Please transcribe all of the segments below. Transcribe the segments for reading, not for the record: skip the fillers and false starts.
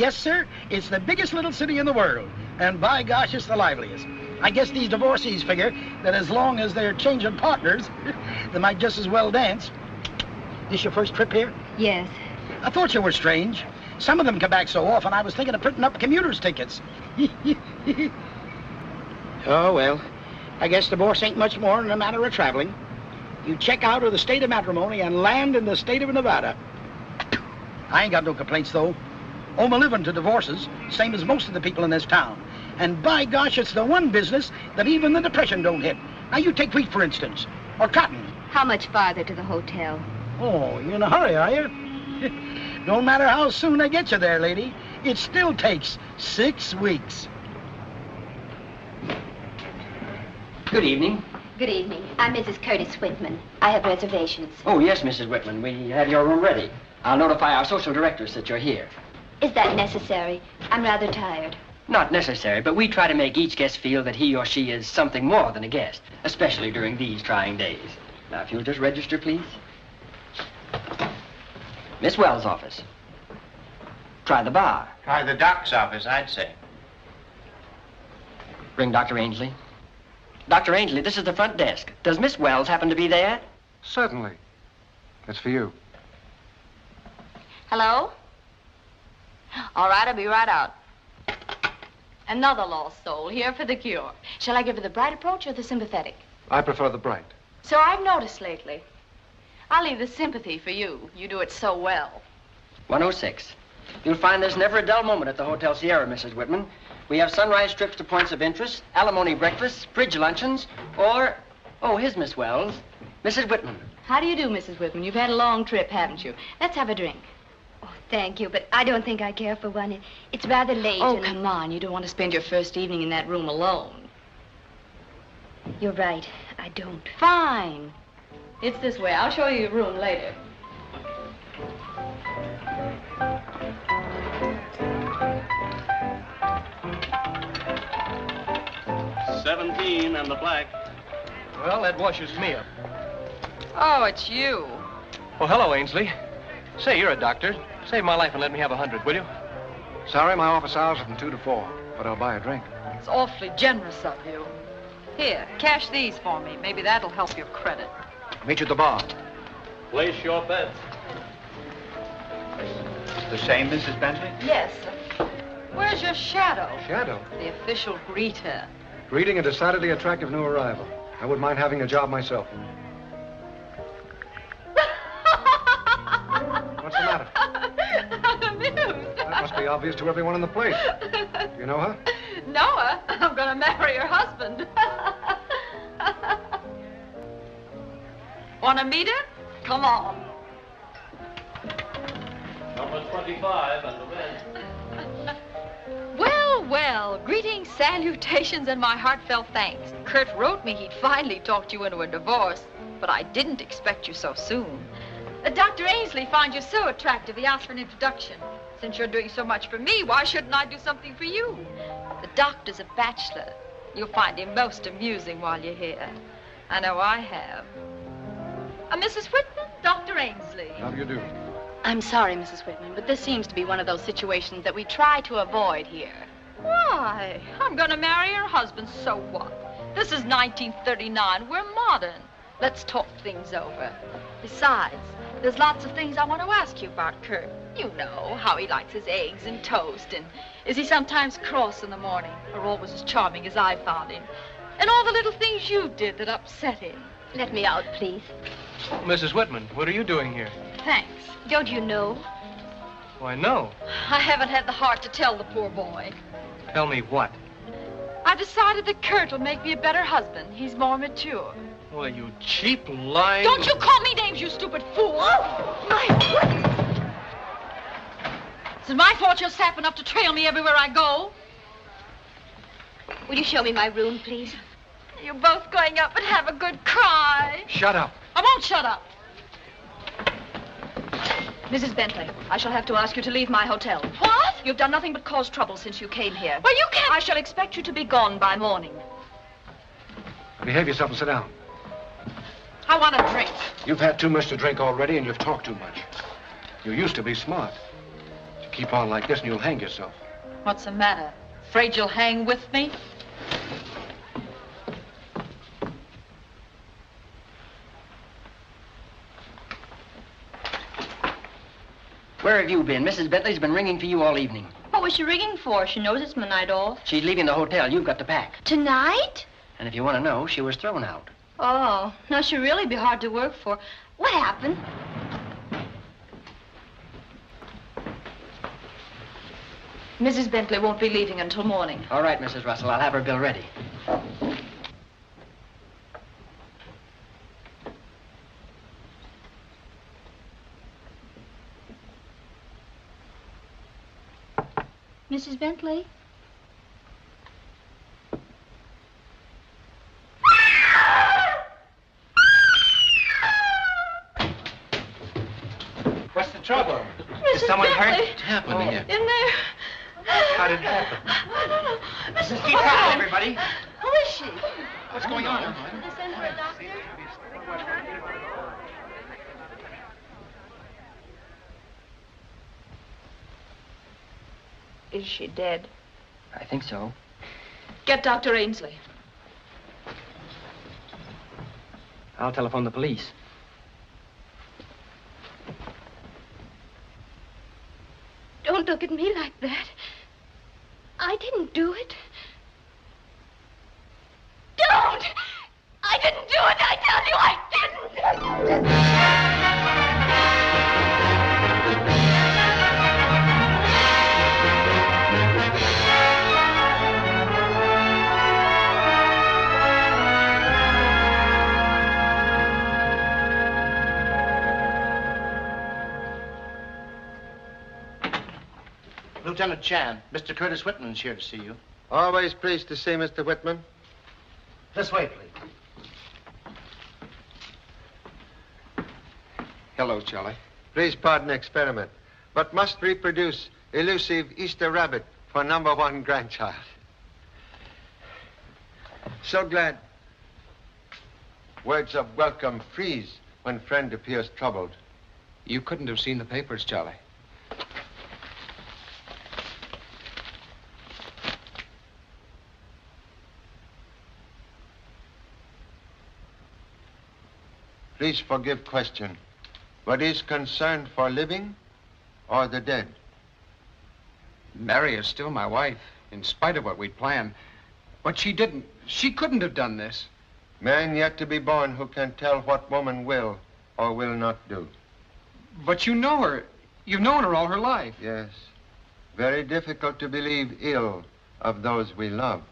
Yes, sir. It's the biggest little city in the world. And by gosh, it's the liveliest. I guess these divorcees figure that as long as they're changing partners, they might just as well dance. This your first trip here? Yes. I thought you were strange. Some of them come back so often, I was thinking of printing up commuters' tickets. Oh, well, I guess divorce ain't much more than a matter of traveling. You check out of the state of matrimony and land in the state of Nevada. I ain't got no complaints, though. Owe my living to divorces, same as most of the people in this town. And by gosh, it's the one business that even the Depression don't hit. Now, you take wheat, for instance, or cotton. How much farther to the hotel? Oh, you in a hurry, are you? No matter how soon I get you there, lady, it still takes 6 weeks. Good evening. Good evening. I'm Mrs. Curtis Whitman. I have reservations. Oh, yes, Mrs. Whitman. We have your room ready. I'll notify our social directors that you're here. Is that necessary? I'm rather tired. Not necessary, but we try to make each guest feel that he or she is something more than a guest, especially during these trying days. Now, if you'll just register, please. Miss Wells' office. Try the bar. Try the doc's office, I'd say. Ring Dr. Ainsley. Dr. Ainsley, this is the front desk. Does Miss Wells happen to be there? Certainly. That's for you. Hello? All right, I'll be right out. Another lost soul, here for the cure. Shall I give her the bright approach or the sympathetic? I prefer the bright. So I've noticed lately. I'll leave the sympathy for you. You do it so well. 106. You'll find there's never a dull moment at the Hotel Sierra, Mrs. Whitman. We have sunrise trips to points of interest, alimony breakfasts, bridge luncheons, or... Oh, here's Miss Wells. Mrs. Whitman. How do you do, Mrs. Whitman? You've had a long trip, haven't you? Let's have a drink. Oh, thank you, but I don't think I care for one. It's rather late. Oh, and... come on. You don't want to spend your first evening in that room alone. You're right. I don't. Fine. It's this way. I'll show you your room later. $17 and the black. Well, that washes me up. Oh, it's you. Oh, hello, Ainsley. Say, you're a doctor. Save my life and let me have 100, will you? Sorry, my office hours are from 2 to 4, but I'll buy a drink. It's awfully generous of you. Here, cash these for me. Maybe that'll help your credit. Meet you at the bar. Place your bets. The same, Mrs. Bentley? Yes. Where's your shadow? Shadow? The official greeter. Greeting a decidedly attractive new arrival. I wouldn't mind having a job myself. What's the matter? I'm amused. That must be obvious to everyone in the place. You know her? Know her? I'm going to marry her husband. Want to meet her? Come on. Number 25 and the red. Well, well, greetings, salutations, and my heartfelt thanks. Kurt wrote me he'd finally talked you into a divorce, but I didn't expect you so soon. Dr. Ainsley finds you so attractive, he asked for an introduction. Since you're doing so much for me, why shouldn't I do something for you? The doctor's a bachelor. You'll find him most amusing while you're here. I know I have. Mrs. Whitman, Dr. Ainsley. How do you do? I'm sorry, Mrs. Whitman, but this seems to be one of those situations that we try to avoid here. Why? I'm going to marry her husband, so what? This is 1939. We're modern. Let's talk things over. Besides, there's lots of things I want to ask you about Kurt. You know, how he likes his eggs and toast, and is he sometimes cross in the morning, or always as charming as I found him? And all the little things you did that upset him. Let me out, please. Mrs. Whitman, what are you doing here? Thanks. Don't you know? Why, no. I haven't had the heart to tell the poor boy. Tell me what? I decided that Kurt will make me a better husband. He's more mature. Well, you cheap, lying... Don't you call me names, you stupid fool! Is it my fault you're sap enough to trail me everywhere I go? Will you show me my room, please? You're both going up and have a good cry. Shut up. I won't shut up. Mrs. Bentley, I shall have to ask you to leave my hotel. What? You've done nothing but cause trouble since you came here. Well, you can't... I shall expect you to be gone by morning. Behave yourself and sit down. I want a drink. You've had too much to drink already, and you've talked too much. You used to be smart. You Keep on like this and you'll hang yourself. What's the matter? Afraid you'll hang with me? Where have you been? Mrs. Bentley's been ringing for you all evening. What was she ringing for? She knows it's my night off. She's leaving the hotel. You've got to pack. Tonight? And if you want to know, she was thrown out. Oh, now she'll really be hard to work for. What happened? Mrs. Bentley won't be leaving until morning. All right, Mrs. Russell. I'll have her bill ready. Mrs. Bentley? What's the trouble? Mrs. someone hurt? Bentley, What's happening here? in there. How did it happen? I don't know. Mrs. Keep calm, Bentley. everybody. Who is she? What's going on? Did they send for a doctor? Is she dead? I think so. Get Dr. Ainsley. I'll telephone the police. Don't look at me like that. I didn't do it. Don't! I didn't do it, I tell you I didn't! Lieutenant Chan, Mr. Curtis Whitman is here to see you. Always pleased to see Mr. Whitman. This way, please. Hello, Charlie. Please pardon experiment, but must reproduce elusive Easter rabbit for #1 grandchild. So glad. Words of welcome freeze when friend appears troubled. You couldn't have seen the papers, Charlie. Please forgive question, but is concerned for living or the dead? Mary is still my wife, in spite of what we'd planned. But she couldn't have done this. Man yet to be born who can tell what woman will or will not do. But you know her. You've known her all her life. Yes, very difficult to believe ill of those we love.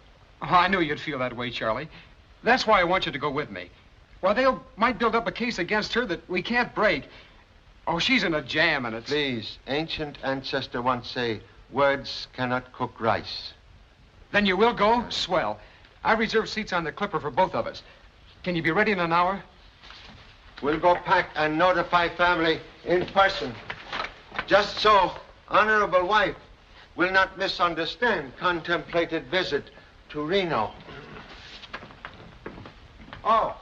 Oh, I knew you'd feel that way, Charlie. That's why I want you to go with me. Well, they might build up a case against her that we can't break. Oh, she's in a jam, and it's... Please, ancient ancestor once say, words cannot cook rice. Then you will go? Swell. I've reserved seats on the Clipper for both of us. Can you be ready in an hour? We'll go pack and notify family in person. Just so, honorable wife will not misunderstand contemplated visit to Reno. Oh.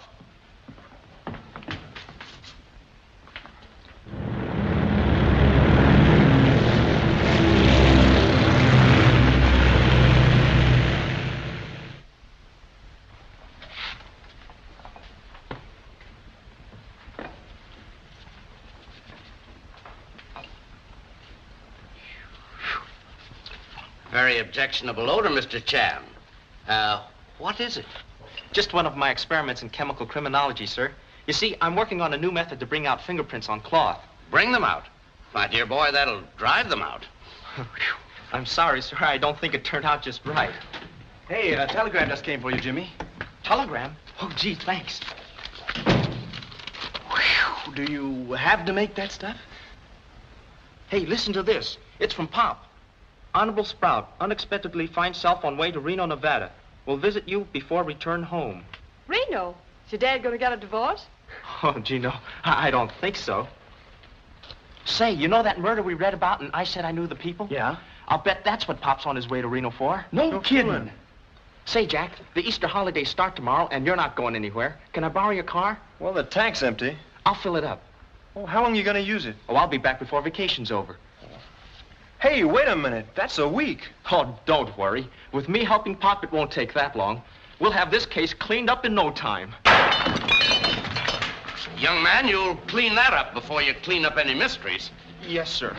Very objectionable odor, Mr. Chan. What is it? Just one of my experiments in chemical criminology, sir. You see, I'm working on a new method to bring out fingerprints on cloth. Bring them out. My dear boy, that'll drive them out. I'm sorry, sir. I don't think it turned out just right. Hey, a telegram just came for you, Jimmy. Telegram? Oh, gee, thanks. Whew, do you have to make that stuff? Hey, listen to this. It's from Pop. Honorable Sprout, unexpectedly finds self on way to Reno, Nevada. Will visit you before return home. Reno? Is your dad going to get a divorce? Oh, gee, no. I don't think so. Say, you know that murder we read about and I said I knew the people? Yeah? I'll bet that's what Pop's on his way to Reno for. No kidding. Say, Jack, the Easter holidays start tomorrow and you're not going anywhere. Can I borrow your car? Well, the tank's empty. I'll fill it up. Oh, how long are you going to use it? Oh, I'll be back before vacation's over. Hey, wait a minute. That's a week. Oh, don't worry. With me helping Pop, it won't take that long. We'll have this case cleaned up in no time. Young man, you'll clean that up before you clean up any mysteries. Yes, sir.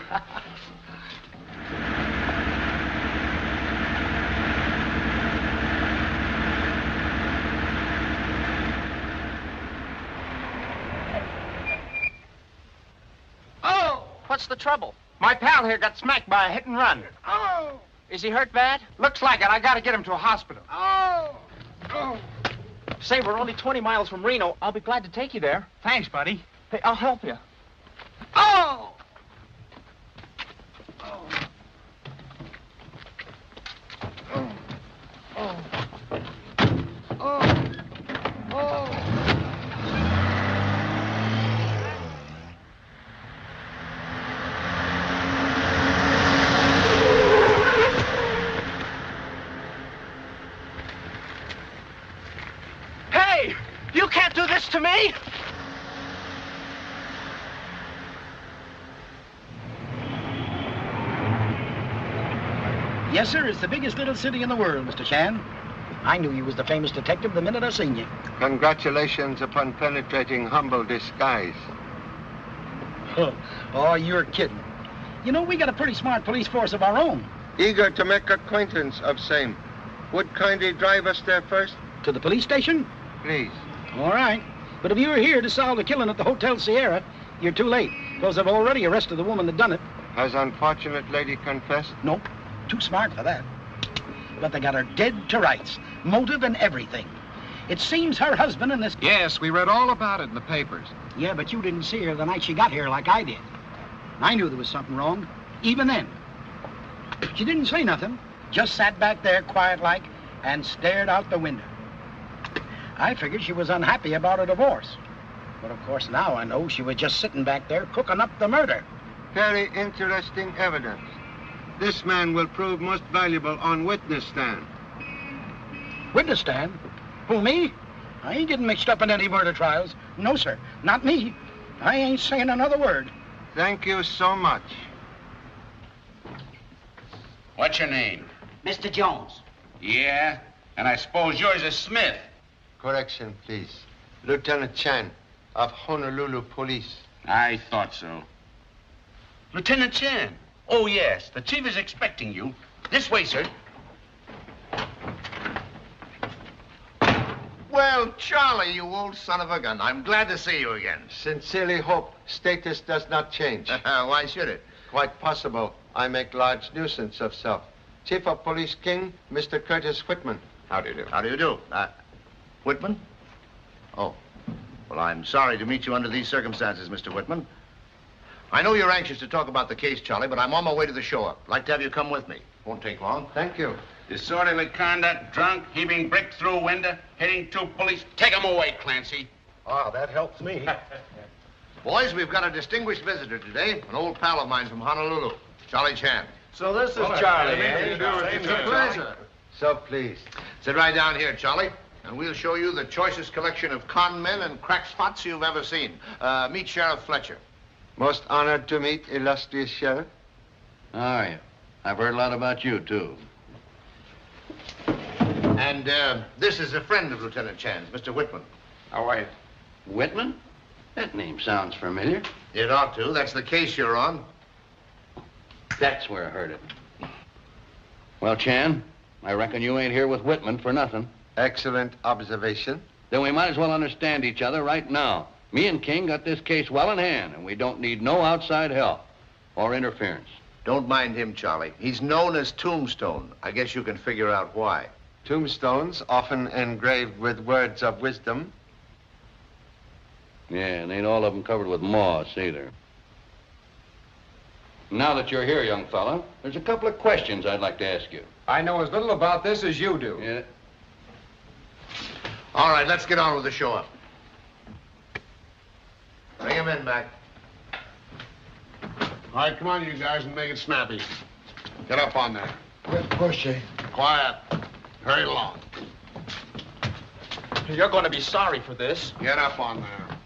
Oh! What's the trouble? My pal here got smacked by a hit and run. Oh! Is he hurt bad? Looks like it. I gotta get him to a hospital. Oh! Say, we're only 20 miles from Reno. I'll be glad to take you there. Thanks, buddy. Hey, I'll help you. Oh! Hey! You can't do this to me! Yes, sir. It's the biggest little city in the world, Mr. Chan. I knew you was the famous detective the minute I seen you. Congratulations upon penetrating humble disguise. Oh, you're kidding. You know, we got a pretty smart police force of our own. Eager to make acquaintance of same. Would kindly drive us there first, To the police station? please. All right. But if you were here to solve the killing at the Hotel Sierra, you're too late, because I've already arrested the woman that done it. Has unfortunate lady confessed? Nope. Too smart for that. But they got her dead to rights. Motive and everything. It seems her husband and this... Yes, we read all about it in the papers. Yeah, but you didn't see her the night she got here like I did. I knew there was something wrong, even then. She didn't say nothing. Just sat back there quiet-like and stared out the window. I figured she was unhappy about a divorce. But of course now I know she was just sitting back there cooking up the murder. Very interesting evidence. This man will prove most valuable on witness stand. Witness stand? Who, me? I ain't getting mixed up in any murder trials. No, sir. Not me. I ain't saying another word. Thank you so much. What's your name? Mr. Jones. Yeah? And I suppose yours is Smith. Correction, please. Lieutenant Chan of Honolulu Police. I thought so. Lieutenant Chan. Oh, yes. The chief is expecting you. This way, sir. Well, Charlie, you old son of a gun. I'm glad to see you again. Sincerely hope status does not change. Why should it? Quite possible I make large nuisance of self. Chief of Police King, Mr. Curtis Whitman. How do you do? How do you do? Whitman? Oh. Well, I'm sorry to meet you under these circumstances, Mr. Whitman. I know you're anxious to talk about the case, Charlie, but I'm on my way to the show-up. I'd like to have you come with me. Won't take long. Thank you. Disorderly conduct, drunk, heaving brick through a window, hitting two police. Take him away, Clancy. Oh, that helps me. Boys, we've got a distinguished visitor today, an old pal of mine from Honolulu, Charlie Chan. So this is Charlie, eh? It's a pleasure. So pleased. Sit right down here, Charlie, and we'll show you the choicest collection of con men and crackspots you've ever seen. Meet Sheriff Fletcher. Most honored to meet illustrious sheriff. How are you? I've heard a lot about you, too. And this is a friend of Lieutenant Chan's, Mr. Whitman. How are you? Whitman? That name sounds familiar. It ought to. That's the case you're on. That's where I heard it. Well, Chan, I reckon you ain't here with Whitman for nothing. Excellent observation. Then we might as well understand each other right now. Me and King got this case well in hand, and we don't need no outside help or interference. Don't mind him, Charlie. He's known as Tombstone. I guess you can figure out why. Tombstones, often engraved with words of wisdom. Yeah, and ain't all of them covered with moss, either. Now that you're here, young fella, there's a couple of questions I'd like to ask you. I know as little about this as you do. Yeah. All right, let's get on with the show-up. Bring him in, Mac. All right, come on, you guys, and make it snappy. Get up on there. Quit pushing. Quiet. Hurry along. You're going to be sorry for this. Get up on there.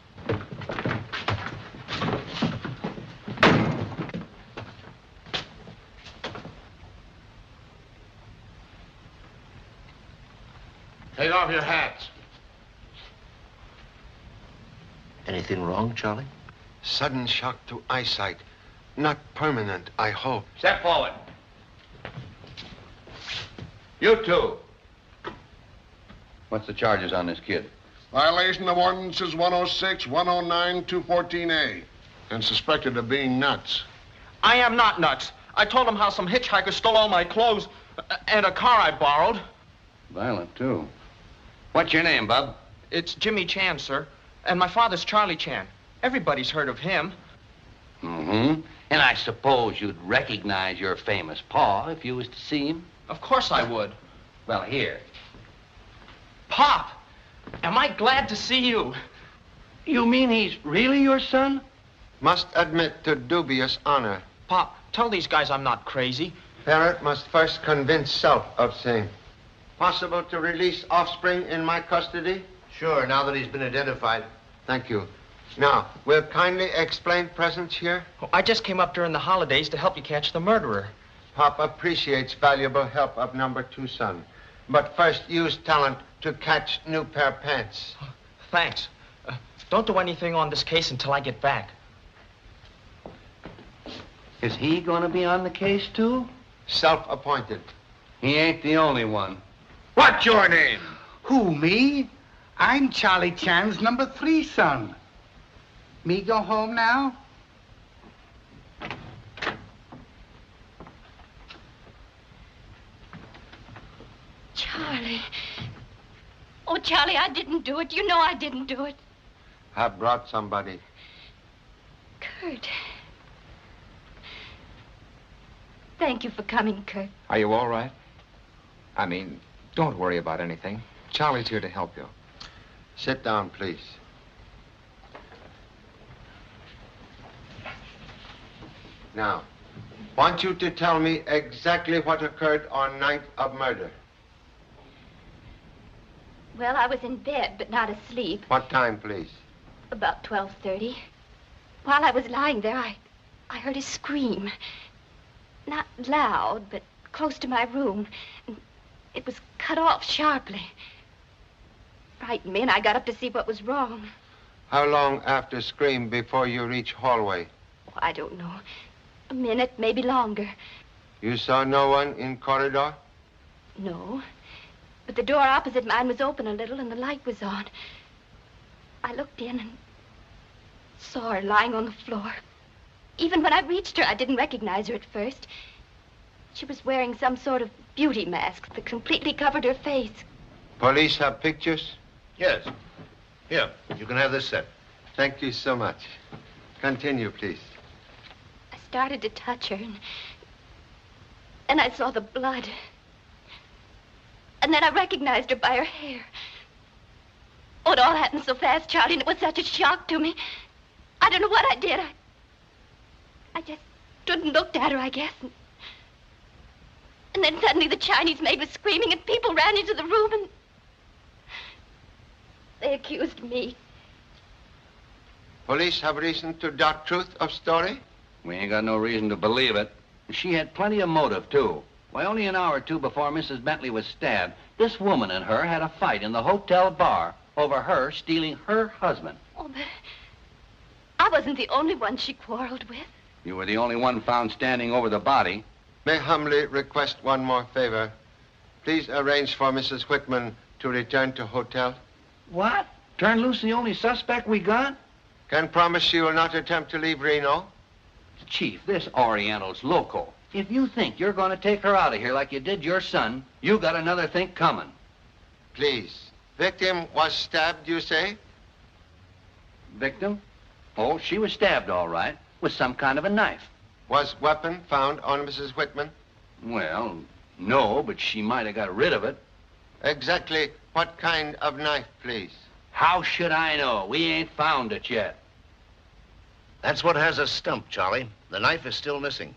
Take off your hats. Anything wrong, Charlie? Sudden shock to eyesight. Not permanent, I hope. Step forward. You two. What's the charges on this kid? Violation of ordinances 106, 109, 214A. And suspected of being nuts. I am not nuts. I told him how some hitchhikers stole all my clothes and a car I borrowed. Violent, too. What's your name, bub? It's Jimmy Chan, sir. And my father's Charlie Chan. Everybody's heard of him. Mm-hmm. And I suppose you'd recognize your famous Pa if you was to see him? Of course I would. Well, here. Pop, am I glad to see you? You mean he's really your son? Must admit to dubious honor. Pop, tell these guys I'm not crazy. Parent must first convince self of same. Possible to release offspring in my custody? Sure, now that he's been identified. Thank you. Now, will kindly explain presence here? Oh, I just came up during the holidays to help you catch the murderer. Pop appreciates valuable help of number 2 son. But first use talent to catch new pair pants. Thanks. Don't do anything on this case until I get back. Is he going to be on the case, too? Self-appointed. He ain't the only one. What's your name? Who, me? I'm Charlie Chan's number 3 son. Me go home now? Charlie. Oh, Charlie, I didn't do it. You know I didn't do it. I brought somebody. Kurt. Thank you for coming, Kurt. Are you all right? I mean, don't worry about anything. Charlie's here to help you. Sit down, please. Now, want you to tell me exactly what occurred on night of murder. Well, I was in bed, but not asleep. What time, please? About 12:30. While I was lying there, I heard a scream. Not loud, but close to my room. It was cut off sharply. Frightened me, and I got up to see what was wrong. How long after scream before you reach hallway? Oh, I don't know. A minute, maybe longer. You saw no one in corridor? No. But the door opposite mine was open a little, and the light was on. I looked in and saw her lying on the floor. Even when I reached her, I didn't recognize her at first. She was wearing some sort of beauty mask that completely covered her face. Police have pictures? Yes. Here, you can have this set. Thank you so much. Continue, please. I started to touch her, and I saw the blood. And then I recognized her by her hair. Oh, it all happened so fast, Charlie, and it was such a shock to me. I don't know what I did. I just stood and looked at her, I guess. And then suddenly the Chinese maid was screaming, and people ran into the room, and they accused me. Police have reason to doubt truth of story? We ain't got no reason to believe it. She had plenty of motive, too. Why, only an hour or two before Mrs. Bentley was stabbed, this woman and her had a fight in the hotel bar over her stealing her husband. Oh, but I wasn't the only one she quarreled with. You were the only one found standing over the body. May humbly request one more favor. Please arrange for Mrs. Whitman to return to hotel. What? Turn loose the only suspect we got? Can promise she will not attempt to leave Reno. Chief, this Oriental's loco. If you think you're going to take her out of here like you did your son, you got another think coming. Please. Victim was stabbed, you say? Victim? Oh, she was stabbed, all right, with some kind of a knife. Was weapon found on Mrs. Whitman? Well, no, but she might have got rid of it. Exactly what kind of knife, please? How should I know? We ain't found it yet. That's what has us stumped, Charlie. The knife is still missing.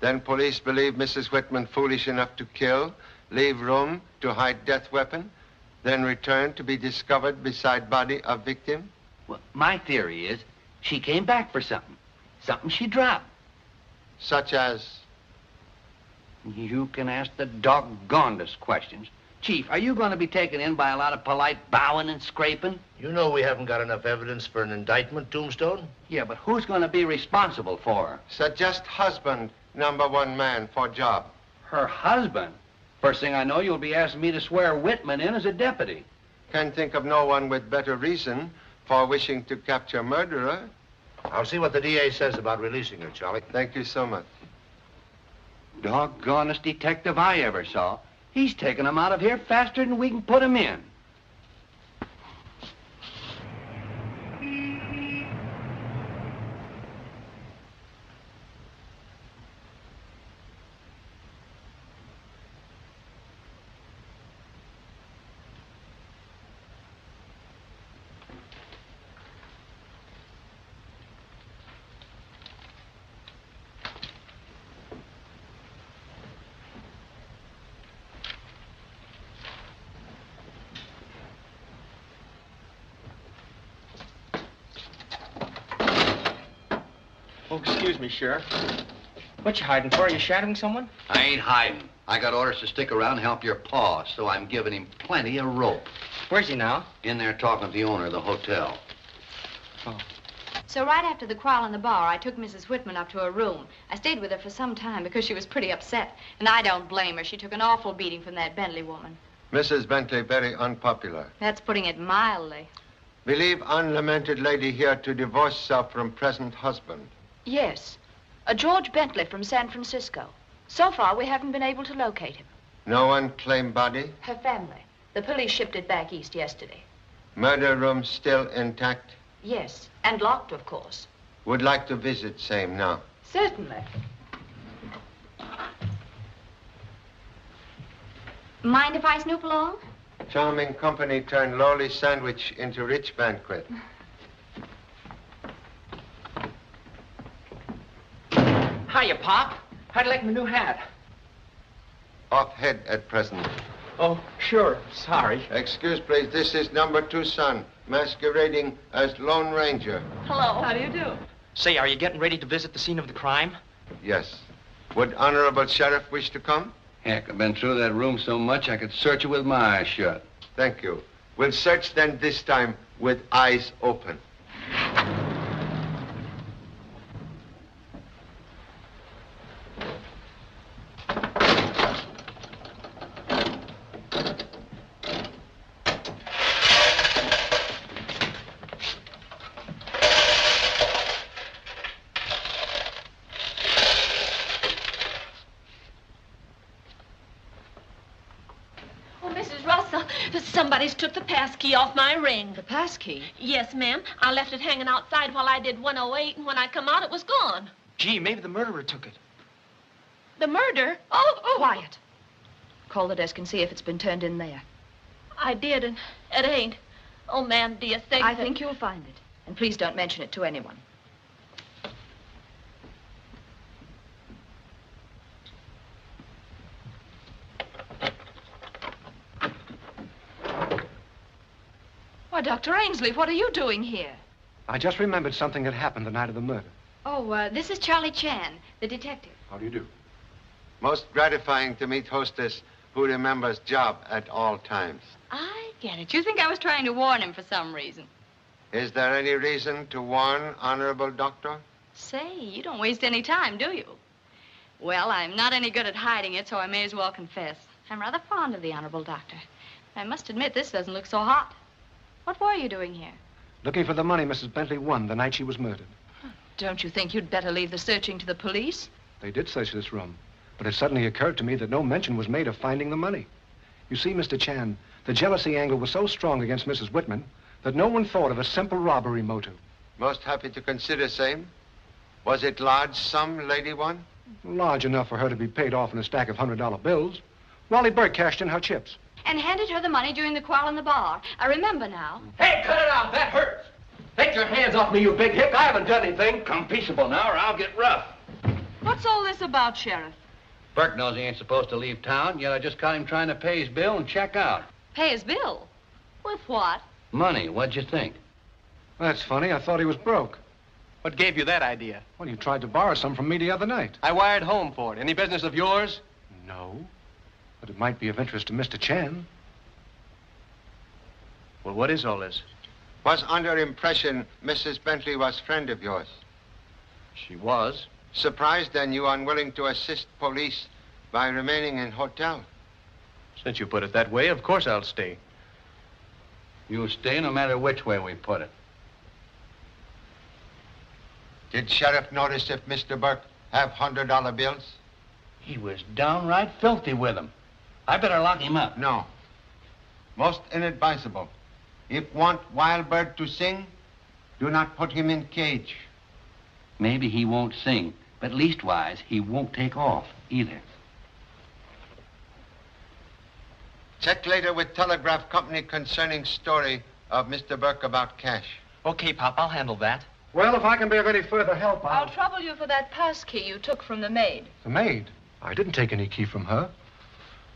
Then police believe Mrs. Whitman foolish enough to kill, leave room to hide death weapon, then return to be discovered beside body of victim? Well, my theory is she came back for something. Something she dropped. Such as? You can ask the doggonedest questions. Chief, are you going to be taken in by a lot of polite bowing and scraping? You know we haven't got enough evidence for an indictment, Tombstone. Yeah, but who's going to be responsible for her? Suggest husband, #1 man for job. Her husband? First thing I know, you'll be asking me to swear Whitman in as a deputy. Can't think of no one with better reason for wishing to capture murderer. I'll see what the DA says about releasing her, Charlie. Thank you so much. Doggonest detective I ever saw. He's taking him out of here faster than we can put him in. Oh, excuse me, Sheriff. What you hiding for? Are you shadowing someone? I ain't hiding. I got orders to stick around and help your pa, so I'm giving him plenty of rope. Where's he now? In there talking to the owner of the hotel. Oh. So right after the quarrel in the bar, I took Mrs. Whitman up to her room. I stayed with her for some time because she was pretty upset. And I don't blame her. She took an awful beating from that Bentley woman. Mrs. Bentley very unpopular. That's putting it mildly. Believe unlamented lady here to divorce herself from present husband. Yes. A George Bentley from San Francisco. So far, we haven't been able to locate him. No one claim body? Her family. The police shipped it back east yesterday. Murder room still intact? Yes, and locked, of course. Would like to visit same now. Certainly. Mind if I snoop along? Charming company turned lowly sandwich into rich banquet. Hiya, Pop. How'd you like my new hat? Off head at present. Oh, sure. Sorry. Excuse, please. This is #2 son, masquerading as Lone Ranger. Hello. How do you do? Say, are you getting ready to visit the scene of the crime? Yes. Would Honorable Sheriff wish to come? Heck, I've been through that room so much I could search it with my eyes shut. Thank you. We'll search then this time with eyes open. Somebody's took the passkey off my ring. The passkey? Yes, ma'am. I left it hanging outside while I did 108, and when I come out, it was gone. Gee, maybe the murderer took it. The murder? Oh! Quiet. Call the desk and see if it's been turned in there. I did, and it ain't. Oh, ma'am, do you think I think you'll find it. And please don't mention it to anyone. Why, Dr. Ainsley, what are you doing here? I just remembered something that happened the night of the murder. Oh, this is Charlie Chan, the detective. How do you do? Most gratifying to meet hostess who remembers job at all times. I get it. You think I was trying to warn him for some reason. Is there any reason to warn, Honorable Doctor? Say, you don't waste any time, do you? Well, I'm not any good at hiding it, so I may as well confess. I'm rather fond of the Honorable Doctor. I must admit, this doesn't look so hot. What were you doing here? Looking for the money Mrs. Bentley won the night she was murdered. Don't you think you'd better leave the searching to the police? They did search this room, but it suddenly occurred to me that no mention was made of finding the money. You see, Mr. Chan, the jealousy angle was so strong against Mrs. Whitman that no one thought of a simple robbery motive. Most happy to consider same. Was it large sum, lady one? Large enough for her to be paid off in a stack of $100 bills. Wally Burke cashed in her chips. And handed her the money during the quarrel in the bar. I remember now. Hey, cut it out. That hurts. Take your hands off me, you big hick. I haven't done anything. Come peaceable now, or I'll get rough. What's all this about, Sheriff? Burke knows he ain't supposed to leave town, yet I just caught him trying to pay his bill and check out. Pay his bill? With what? Money. What'd you think? That's funny. I thought he was broke. What gave you that idea? Well, you tried to borrow some from me the other night. I wired home for it. Any business of yours? No. But it might be of interest to Mr. Chan. Well, what is all this? Was under impression Mrs. Bentley was friend of yours. She was. Surprised then you unwilling to assist police by remaining in hotel. Since you put it that way, of course I'll stay. You'll stay no matter which way we put it. Did Sheriff notice if Mr. Burke have $100 bills? He was downright filthy with them. I better lock him up. No. Most inadvisable. If want wild bird to sing, do not put him in cage. Maybe he won't sing, but leastwise he won't take off either. Check later with telegraph company concerning story of Mr. Burke about cash. Okay, Pop, I'll handle that. Well, if I can be of any further help, I'll trouble you for that pass key you took from the maid. The maid? I didn't take any key from her.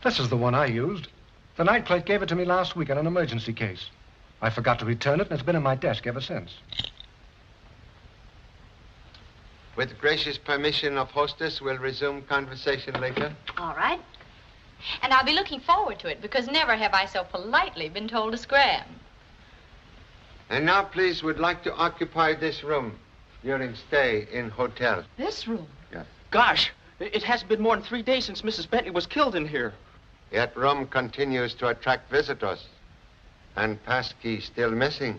This is the one I used. The night clerk gave it to me last week on an emergency case. I forgot to return it, and it's been in my desk ever since. With gracious permission of hostess, we'll resume conversation later. All right. And I'll be looking forward to it, because never have I so politely been told to scram. And now, please, would like to occupy this room during stay in hotel. This room? Yes. Gosh, it hasn't been more than 3 days since Mrs. Bentley was killed in here. Yet room continues to attract visitors. And passkey still missing.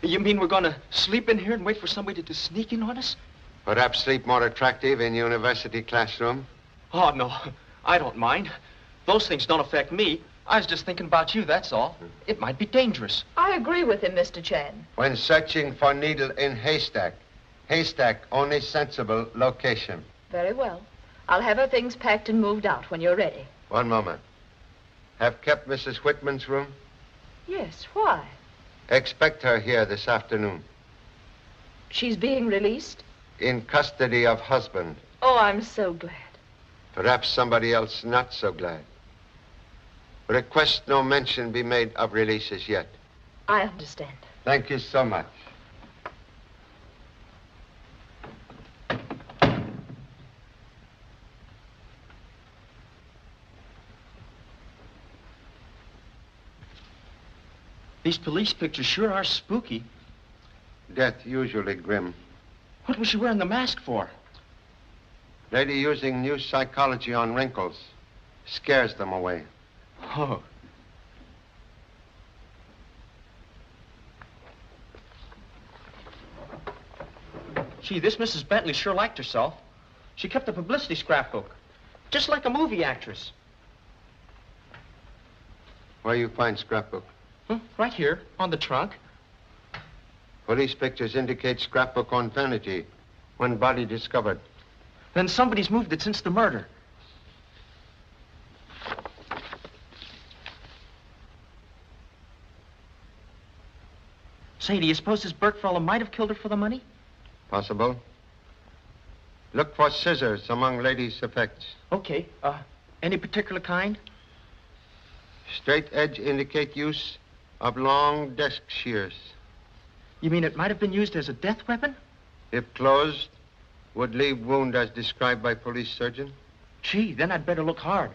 You mean we're going to sleep in here and wait for somebody to sneak in on us? Perhaps sleep more attractive in university classroom. Oh, no, I don't mind. Those things don't affect me. I was just thinking about you, that's all. It might be dangerous. I agree with him, Mr. Chan. When searching for needle in haystack, haystack only sensible location. Very well. I'll have her things packed and moved out when you're ready. One moment. Have kept Mrs. Whitman's room? Yes, why? Expect her here this afternoon. She's being released? In custody of husband. Oh, I'm so glad. Perhaps somebody else not so glad. Request no mention be made of releases yet. I understand. Thank you so much. These police pictures sure are spooky. Death usually grim. What was she wearing the mask for? Lady using new psychology on wrinkles. Scares them away. Oh. Gee, this Mrs. Bentley sure liked herself. She kept a publicity scrapbook, just like a movie actress. Where you find scrapbook? Right here, on the trunk. Police pictures indicate scrapbook on vanity. When body discovered. Then somebody's moved it since the murder. Say, do you suppose this Burke fellow might have killed her for the money? Possible. Look for scissors among ladies' effects. Okay. Any particular kind? Straight edge indicate use of long desk shears. You mean it might have been used as a death weapon? If closed, would leave wound as described by police surgeon. Gee, then I'd better look hard.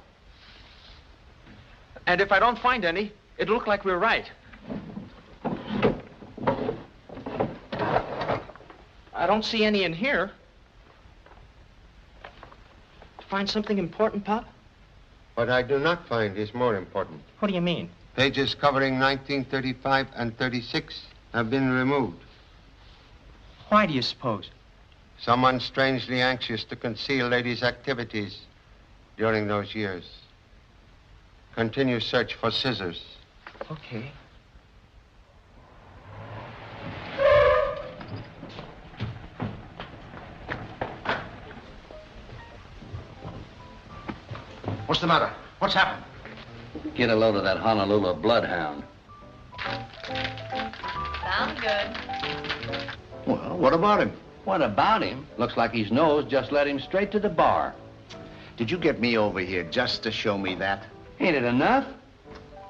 And if I don't find any, it'll look like we're right. I don't see any in here. Find something important, Pop? What I do not find is more important. What do you mean? Pages covering 1935 and 36 have been removed. Why do you suppose? Someone strangely anxious to conceal ladies' activities during those years. Continue search for scissors. Okay. What's the matter? What's happened? Get a load of that Honolulu bloodhound. Sounds good. Well, what about him? What about him? Looks like his nose just led him straight to the bar. Did you get me over here just to show me that? Ain't it enough?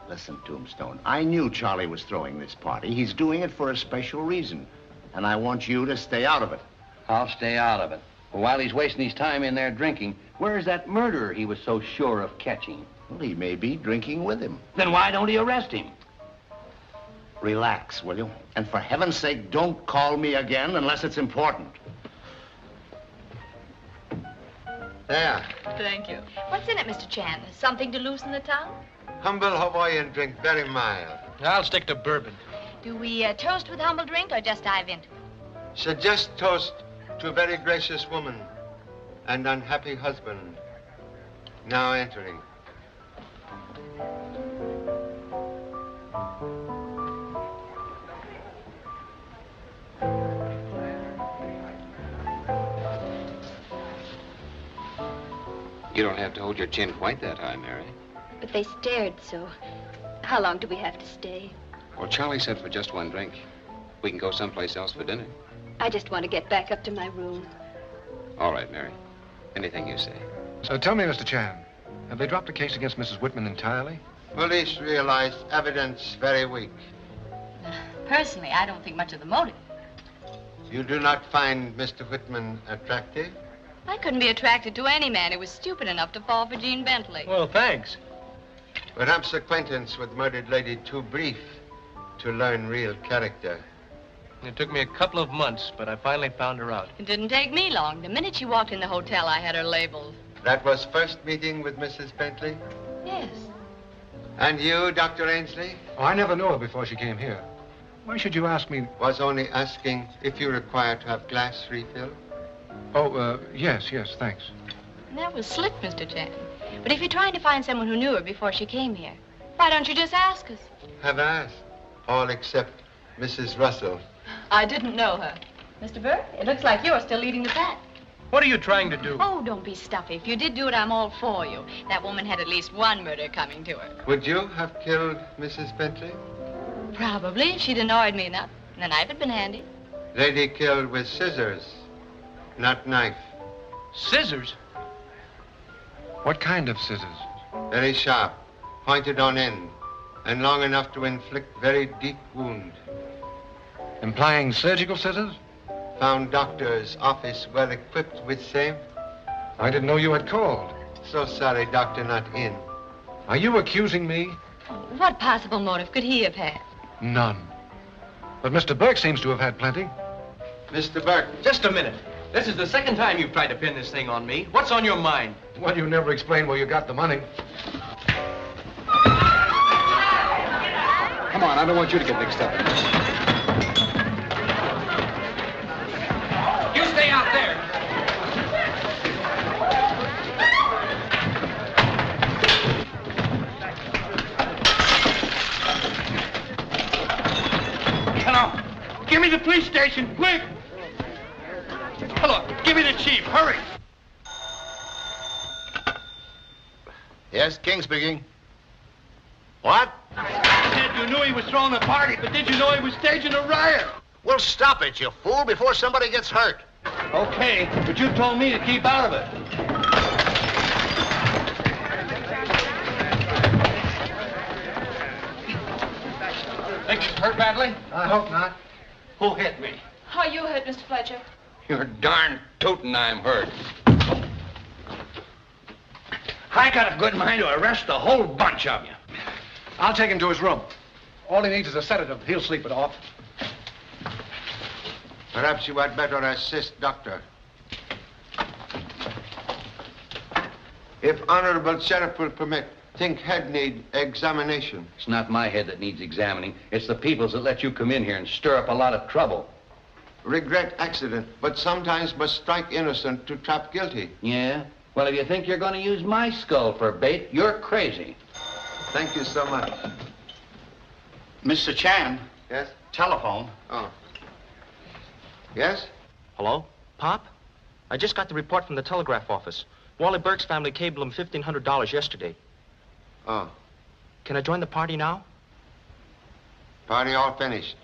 Listen, Tombstone, I knew Charlie was throwing this party. He's doing it for a special reason. And I want you to stay out of it. I'll stay out of it. Well, while he's wasting his time in there drinking, where's that murderer he was so sure of catching? Well, he may be drinking with him. Then why don't he arrest him? Relax, will you? And for heaven's sake, don't call me again unless it's important. There. Thank you. What's in it, Mr. Chan? Something to loosen the tongue? Humble Hawaiian drink, very mild. I'll stick to bourbon. Do we toast with humble drink or just dive into it? Suggest toast to a very gracious woman and unhappy husband now entering. You don't have to hold your chin quite that high, Mary. But they stared so. How long do we have to stay? Well, Charlie said for just one drink. We can go someplace else for dinner. I just want to get back up to my room. All right, Mary. Anything you say. So tell me, Mr. Chan, have they dropped the case against Mrs. Whitman entirely? Police realize evidence very weak. Personally, I don't think much of the motive. You do not find Mr. Whitman attractive? I couldn't be attracted to any man who was stupid enough to fall for Jean Bentley. Well, thanks. Perhaps acquaintance with murdered lady too brief to learn real character. It took me a couple of months, but I finally found her out. It didn't take me long. The minute she walked in the hotel, I had her labeled. That was first meeting with Mrs. Bentley? Yes. And you, Dr. Ainsley? Oh, I never knew her before she came here. Why should you ask me? Was only asking if you require to have glass refill. Oh, yes, thanks. That was slick, Mr. Chan. But if you're trying to find someone who knew her before she came here, why don't you just ask us? Have asked. All except Mrs. Russell. I didn't know her. Mr. Burke, it looks like you're still leading the pack. What are you trying to do? Oh, don't be stuffy. If you did do it, I'm all for you. That woman had at least one murder coming to her. Would you have killed Mrs. Bentley? Probably, if she'd annoyed me enough. And the knife had been handy. Lady killed with scissors, not knife. Scissors? What kind of scissors? Very sharp, pointed on end, and long enough to inflict very deep wound. Implying surgical scissors? Found doctor's office well equipped with same. I didn't know you had called. So sorry, doctor not in. Are you accusing me? What possible motive could he have had? None. But Mr. Burke seems to have had plenty. Mr. Burke. Just a minute. This is the second time you've tried to pin this thing on me. What's on your mind? Well, you never explained where you got the money. Come on, I don't want you to get mixed up in this. You stay out there. Hello. Give me the police station, quick. Hello, give me the chief, hurry. Yes, King speaking. What? Said you knew he was throwing a party, but did you know he was staging a riot? Well, stop it, you fool, before somebody gets hurt. Okay, but you told me to keep out of it. Think he's hurt badly? I hope not. Who hit me? How you hurt, Mr. Fletcher? You're darn tootin' I'm hurt. I got a good mind to arrest the whole bunch of you. I'll take him to his room. All he needs is a sedative. He'll sleep it off. Perhaps you had better assist, doctor. If Honorable Sheriff will permit, think head need examination. It's not my head that needs examining. It's the people's that let you come in here and stir up a lot of trouble. Regret accident, but sometimes must strike innocent to trap guilty. Yeah? Well, if you think you're going to use my skull for bait, you're crazy. Thank you so much. Mr. Chan. Yes? Telephone. Oh. Yes? Hello? Pop? I just got the report from the telegraph office. Wally Burke's family cabled him $1,500 yesterday. Oh. Can I join the party now? Party all finished.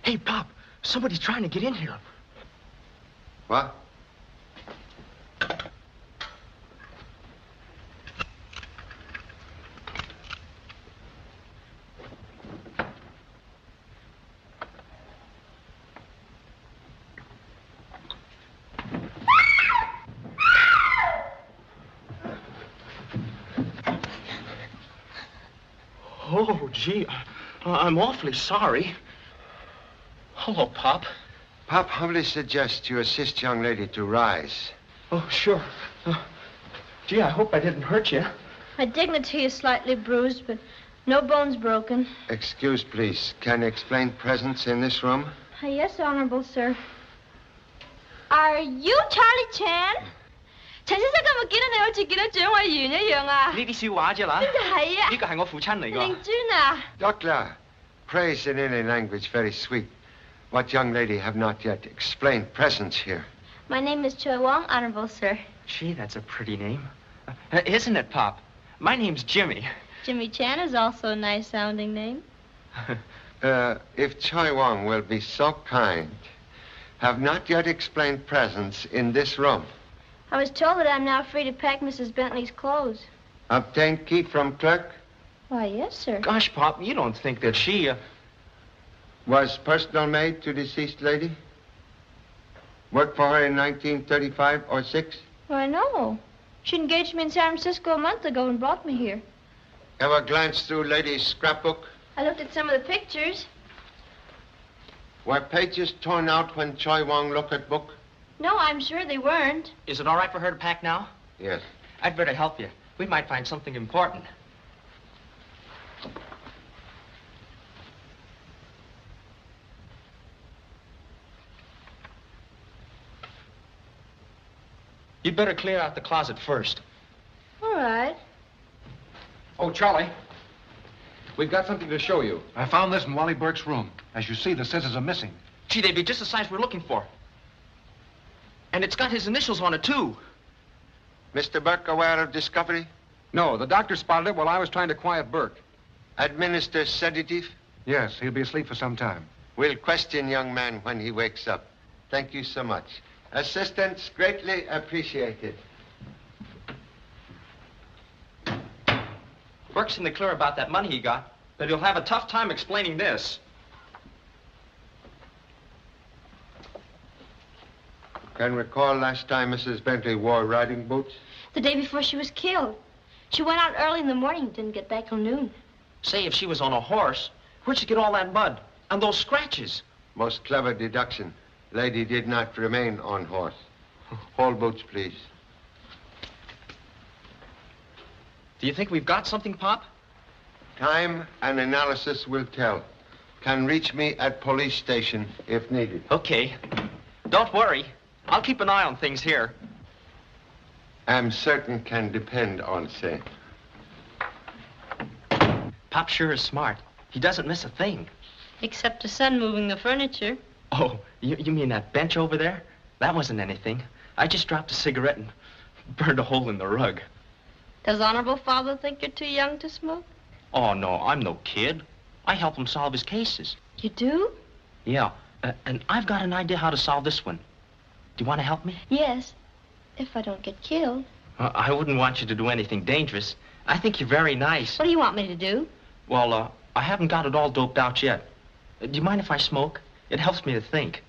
Hey, Pop, somebody's trying to get in here. What? gee, I'm awfully sorry. Hello, Pop. Pop humbly suggests you assist young lady to rise. Oh, sure. Gee, I hope I didn't hurt you. My dignity is slightly bruised, but no bones broken. Excuse, please. Can you explain presence in this room? Yes, Honorable Sir. Are you Charlie Chan? 陳先生今日見到你好似見到蔣委員一樣啊！呢啲笑話啫啦。邊度係啊？呢個係我父親嚟㗎。令尊啊 Doctor, praise in any language very sweet. What young lady have not yet explained presence here? My name is Choi Wong, Honorable Sir. Gee, that's a pretty name. Isn't it, Pop? My name's Jimmy. Jimmy Chan is also a nice-sounding name. If Choi Wong will be so kind, have not yet explained presence in this room. I was told that I'm now free to pack Mrs. Bentley's clothes. Obtained key from clerk? Why, yes, sir. Gosh, Pop, you don't think that she, Was personal maid to deceased lady? Worked for her in 1935 or 6? Why, no. She engaged me in San Francisco a month ago and brought me here. Ever glanced through lady's scrapbook? I looked at some of the pictures. Were pages torn out when Choi Wong looked at book? No, I'm sure they weren't. Is it all right for her to pack now? Yes. I'd better help you. We might find something important. You'd better clear out the closet first. All right. Oh, Charlie. We've got something to show you. I found this in Wally Burke's room. As you see, the scissors are missing. Gee, they'd be just the size we're looking for. And it's got his initials on it, too. Mr. Burke aware of discovery? No, the doctor spotted it while I was trying to quiet Burke. Administer sedative? Yes, he'll be asleep for some time. We'll question young man when he wakes up. Thank you so much. Assistance greatly appreciated. Burke's in the clear about that money he got, but he'll have a tough time explaining this. Can recall last time Mrs. Bentley wore riding boots? The day before she was killed. She went out early in the morning and didn't get back till noon. Say, if she was on a horse, where'd she get all that mud and those scratches? Most clever deduction. Lady did not remain on horse. Hold boots, please. Do you think we've got something, Pop? Time and analysis will tell. Can reach me at police station if needed. Okay. Don't worry. I'll keep an eye on things here. I'm certain can depend on same. Pop sure is smart. He doesn't miss a thing. Except the son moving the furniture. Oh, you mean that bench over there? That wasn't anything. I just dropped a cigarette and burned a hole in the rug. Does Honorable Father think you're too young to smoke? Oh, no, I'm no kid. I help him solve his cases. You do? Yeah, and I've got an idea how to solve this one. Do you want to help me? Yes, if I don't get killed. I wouldn't want you to do anything dangerous. I think you're very nice. What do you want me to do? Well, I haven't got it all doped out yet. Do you mind if I smoke? It helps me to think.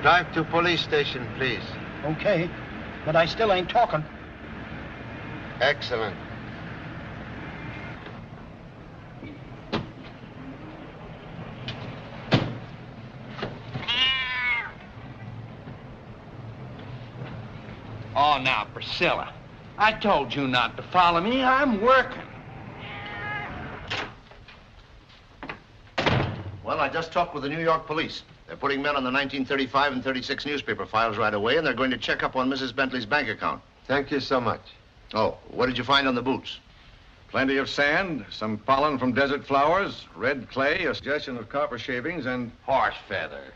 Drive to police station, please. Okay, but I still ain't talking. Excellent. Oh, now, Priscilla, I told you not to follow me. I'm working. Well, I just talked with the New York police. They're putting men on the 1935 and 36 newspaper files right away, and they're going to check up on Mrs. Bentley's bank account. Thank you so much. Oh, what did you find on the boots? Plenty of sand, some pollen from desert flowers, red clay, a suggestion of copper shavings, and horse feathers.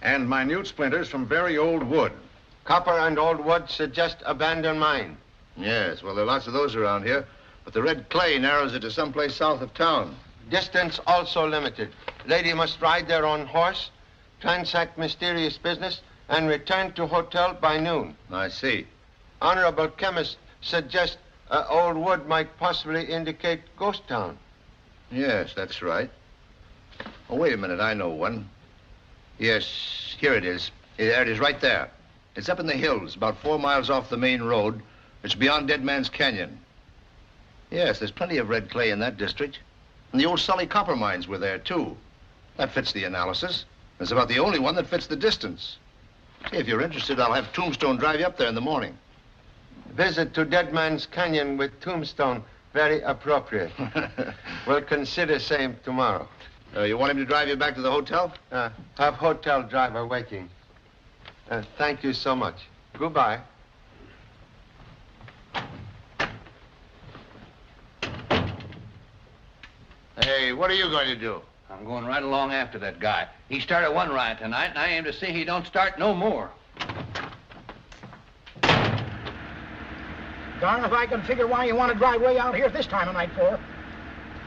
And minute splinters from very old wood. Copper and old wood suggest abandoned mine. Yes, well, there are lots of those around here, but the red clay narrows it to someplace south of town. Distance also limited. Lady must ride there on horse, transact mysterious business, and return to hotel by noon. I see. Honorable chemist suggests old wood might possibly indicate ghost town. Yes, that's right. Oh, wait a minute. I know one. Yes, here it is. There it is, right there. It's up in the hills, about 4 miles off the main road. It's beyond Dead Man's Canyon. Yes, there's plenty of red clay in that district. And the old Sully copper mines were there, too. That fits the analysis. It's about the only one that fits the distance. See, if you're interested, I'll have Tombstone drive you up there in the morning. Visit to Dead Man's Canyon with Tombstone, very appropriate. We'll consider same tomorrow. You want him to drive you back to the hotel? Have hotel driver waiting. Thank you so much. Goodbye. Hey, what are you going to do? I'm going right along after that guy. He started one riot tonight, and I aim to see he don't start no more. Darn if I can figure why you want to drive way out here this time of night for.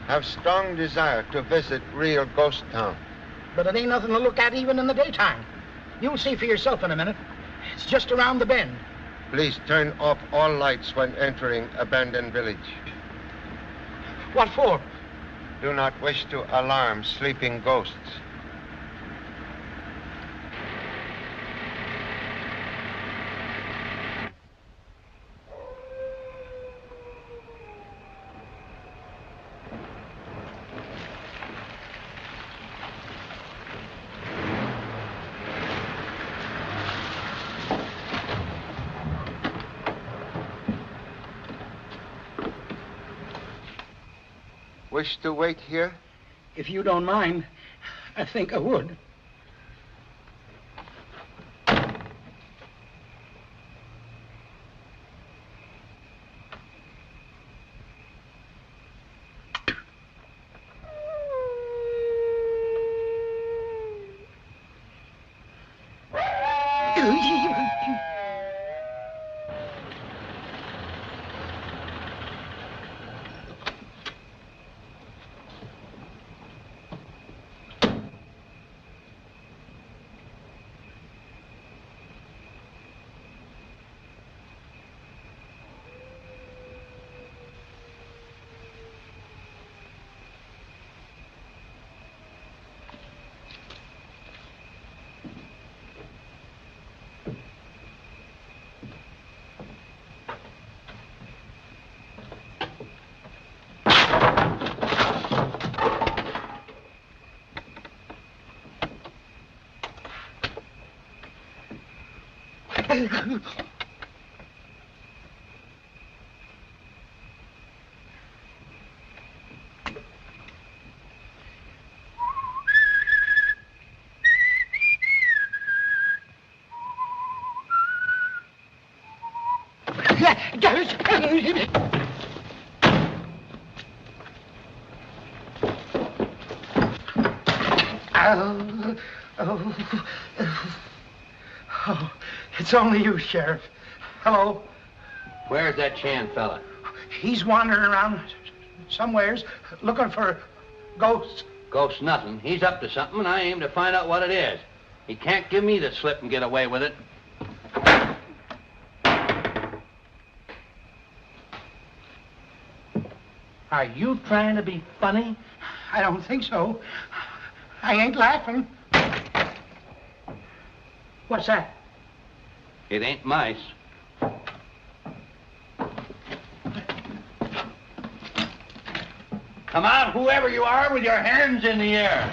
Have strong desire to visit real ghost town. But it ain't nothing to look at even in the daytime. You'll see for yourself in a minute. It's just around the bend. Please turn off all lights when entering abandoned village. What for? Do not wish to alarm sleeping ghosts. Wish to wait here? If you don't mind, I think I would. Oh, it's only you, Sheriff. Hello. Where's that Chan fella? He's wandering around somewheres looking for ghosts. Ghosts nothing. He's up to something, and I aim to find out what it is. He can't give me the slip and get away with it. Are you trying to be funny? I don't think so. I ain't laughing. What's that? It ain't mice. Come out, whoever you are, with your hands in the air.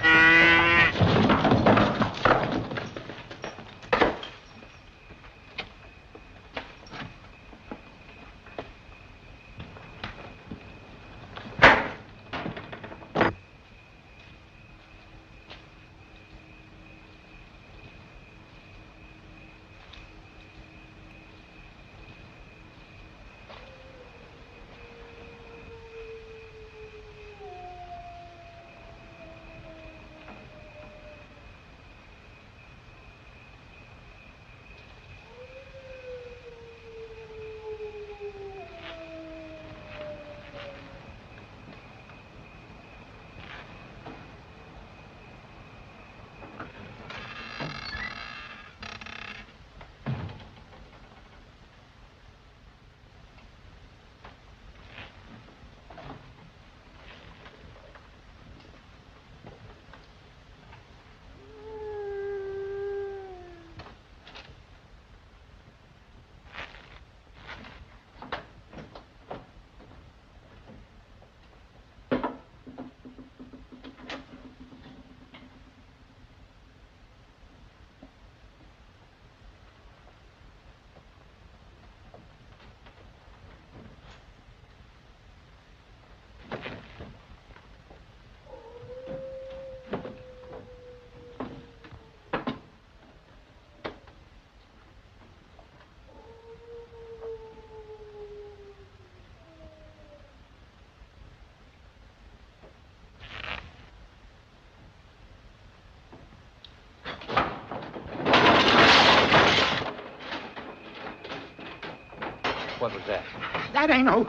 What was that? That ain't no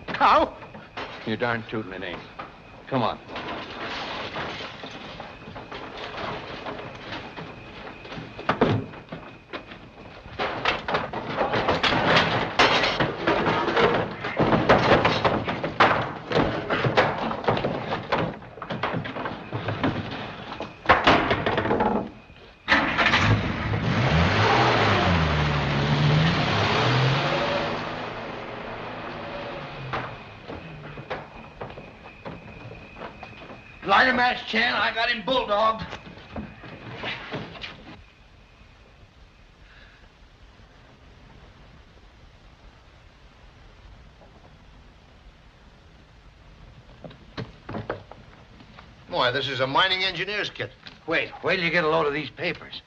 cow. You're darn tootin' it ain't. Come on. Light a match, Chan. I got him bulldogged. Boy, this is a mining engineer's kit. Wait till you get a load of these papers.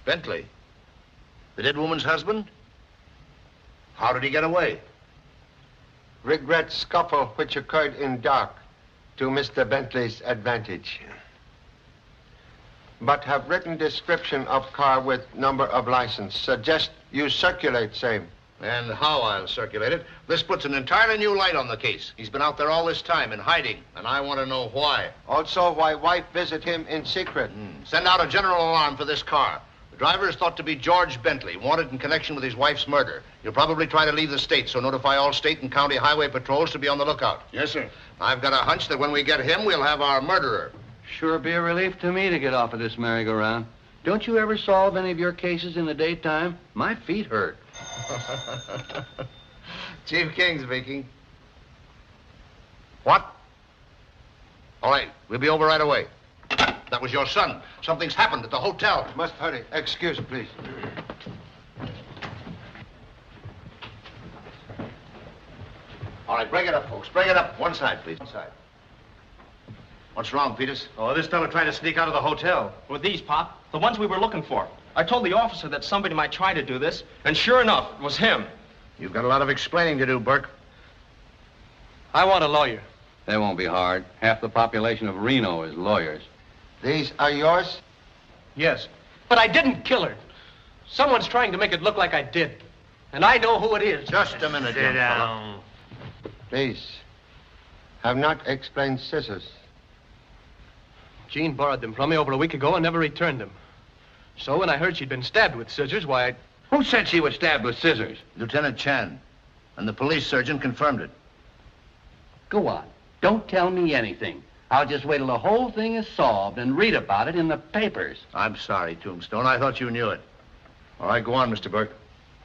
Bentley? The dead woman's husband? How did he get away? Regret scuffle which occurred in dark to Mr. Bentley's advantage. But have written description of car with number of license. Suggest you circulate same. And how I'll circulate it. This puts an entirely new light on the case. He's been out there all this time in hiding, and I want to know why. Also, why wife visit him in secret. Send out a general alarm for this car. The driver is thought to be George Bentley, wanted in connection with his wife's murder. He'll probably try to leave the state, so notify all state and county highway patrols to be on the lookout. Yes, sir. I've got a hunch that when we get him, we'll have our murderer. Sure be a relief to me to get off of this merry-go-round. Don't you ever solve any of your cases in the daytime? My feet hurt. Chief King speaking. What? All right, we'll be over right away. That was your son. Something's happened at the hotel. Must hurry. Excuse, please. All right, bring it up, folks. Bring it up. One side, please. One side. What's wrong, Peters? Oh, this fellow tried to sneak out of the hotel. With these, Pop. The ones we were looking for. I told the officer that somebody might try to do this, and sure enough, it was him. You've got a lot of explaining to do, Burke. I want a lawyer. That won't be hard. Half the population of Reno is lawyers. These are yours? Yes. But I didn't kill her. Someone's trying to make it look like I did. And I know who it is. Just a minute, young fella. Please. Have not explained scissors. Jean borrowed them from me over a week ago and never returned them. So when I heard she'd been stabbed with scissors, why, I... Who said she was stabbed with scissors? Lieutenant Chan. And the police surgeon confirmed it. Go on. Don't tell me anything. I'll just wait till the whole thing is solved and read about it in the papers. I'm sorry, Tombstone. I thought you knew it. All right, go on, Mr. Burke.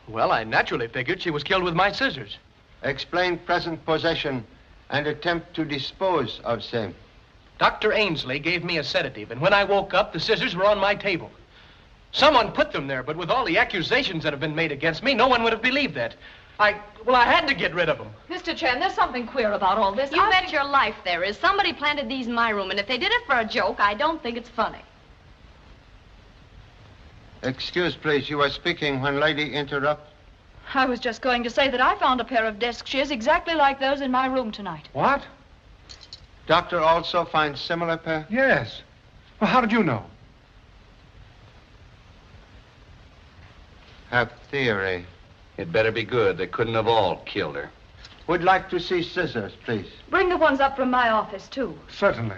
Well, I naturally figured she was killed with my scissors. Explain present possession and attempt to dispose of same. Dr. Ainsley gave me a sedative, and when I woke up, the scissors were on my table. Someone put them there, but with all the accusations that have been made against me, no one would have believed that. I had to get rid of them. Mr. Chan, there's something queer about all this. You bet your life there is. Somebody planted these in my room, and if they did it for a joke, I don't think it's funny. Excuse, please. You were speaking when lady interrupt. I was just going to say that I found a pair of desk shears exactly like those in my room tonight. What? Doctor also finds similar pair? Yes. Well, how did you know? Have theory. It better be good. They couldn't have all killed her. Would like to see scissors, please. Bring the ones up from my office, too. Certainly.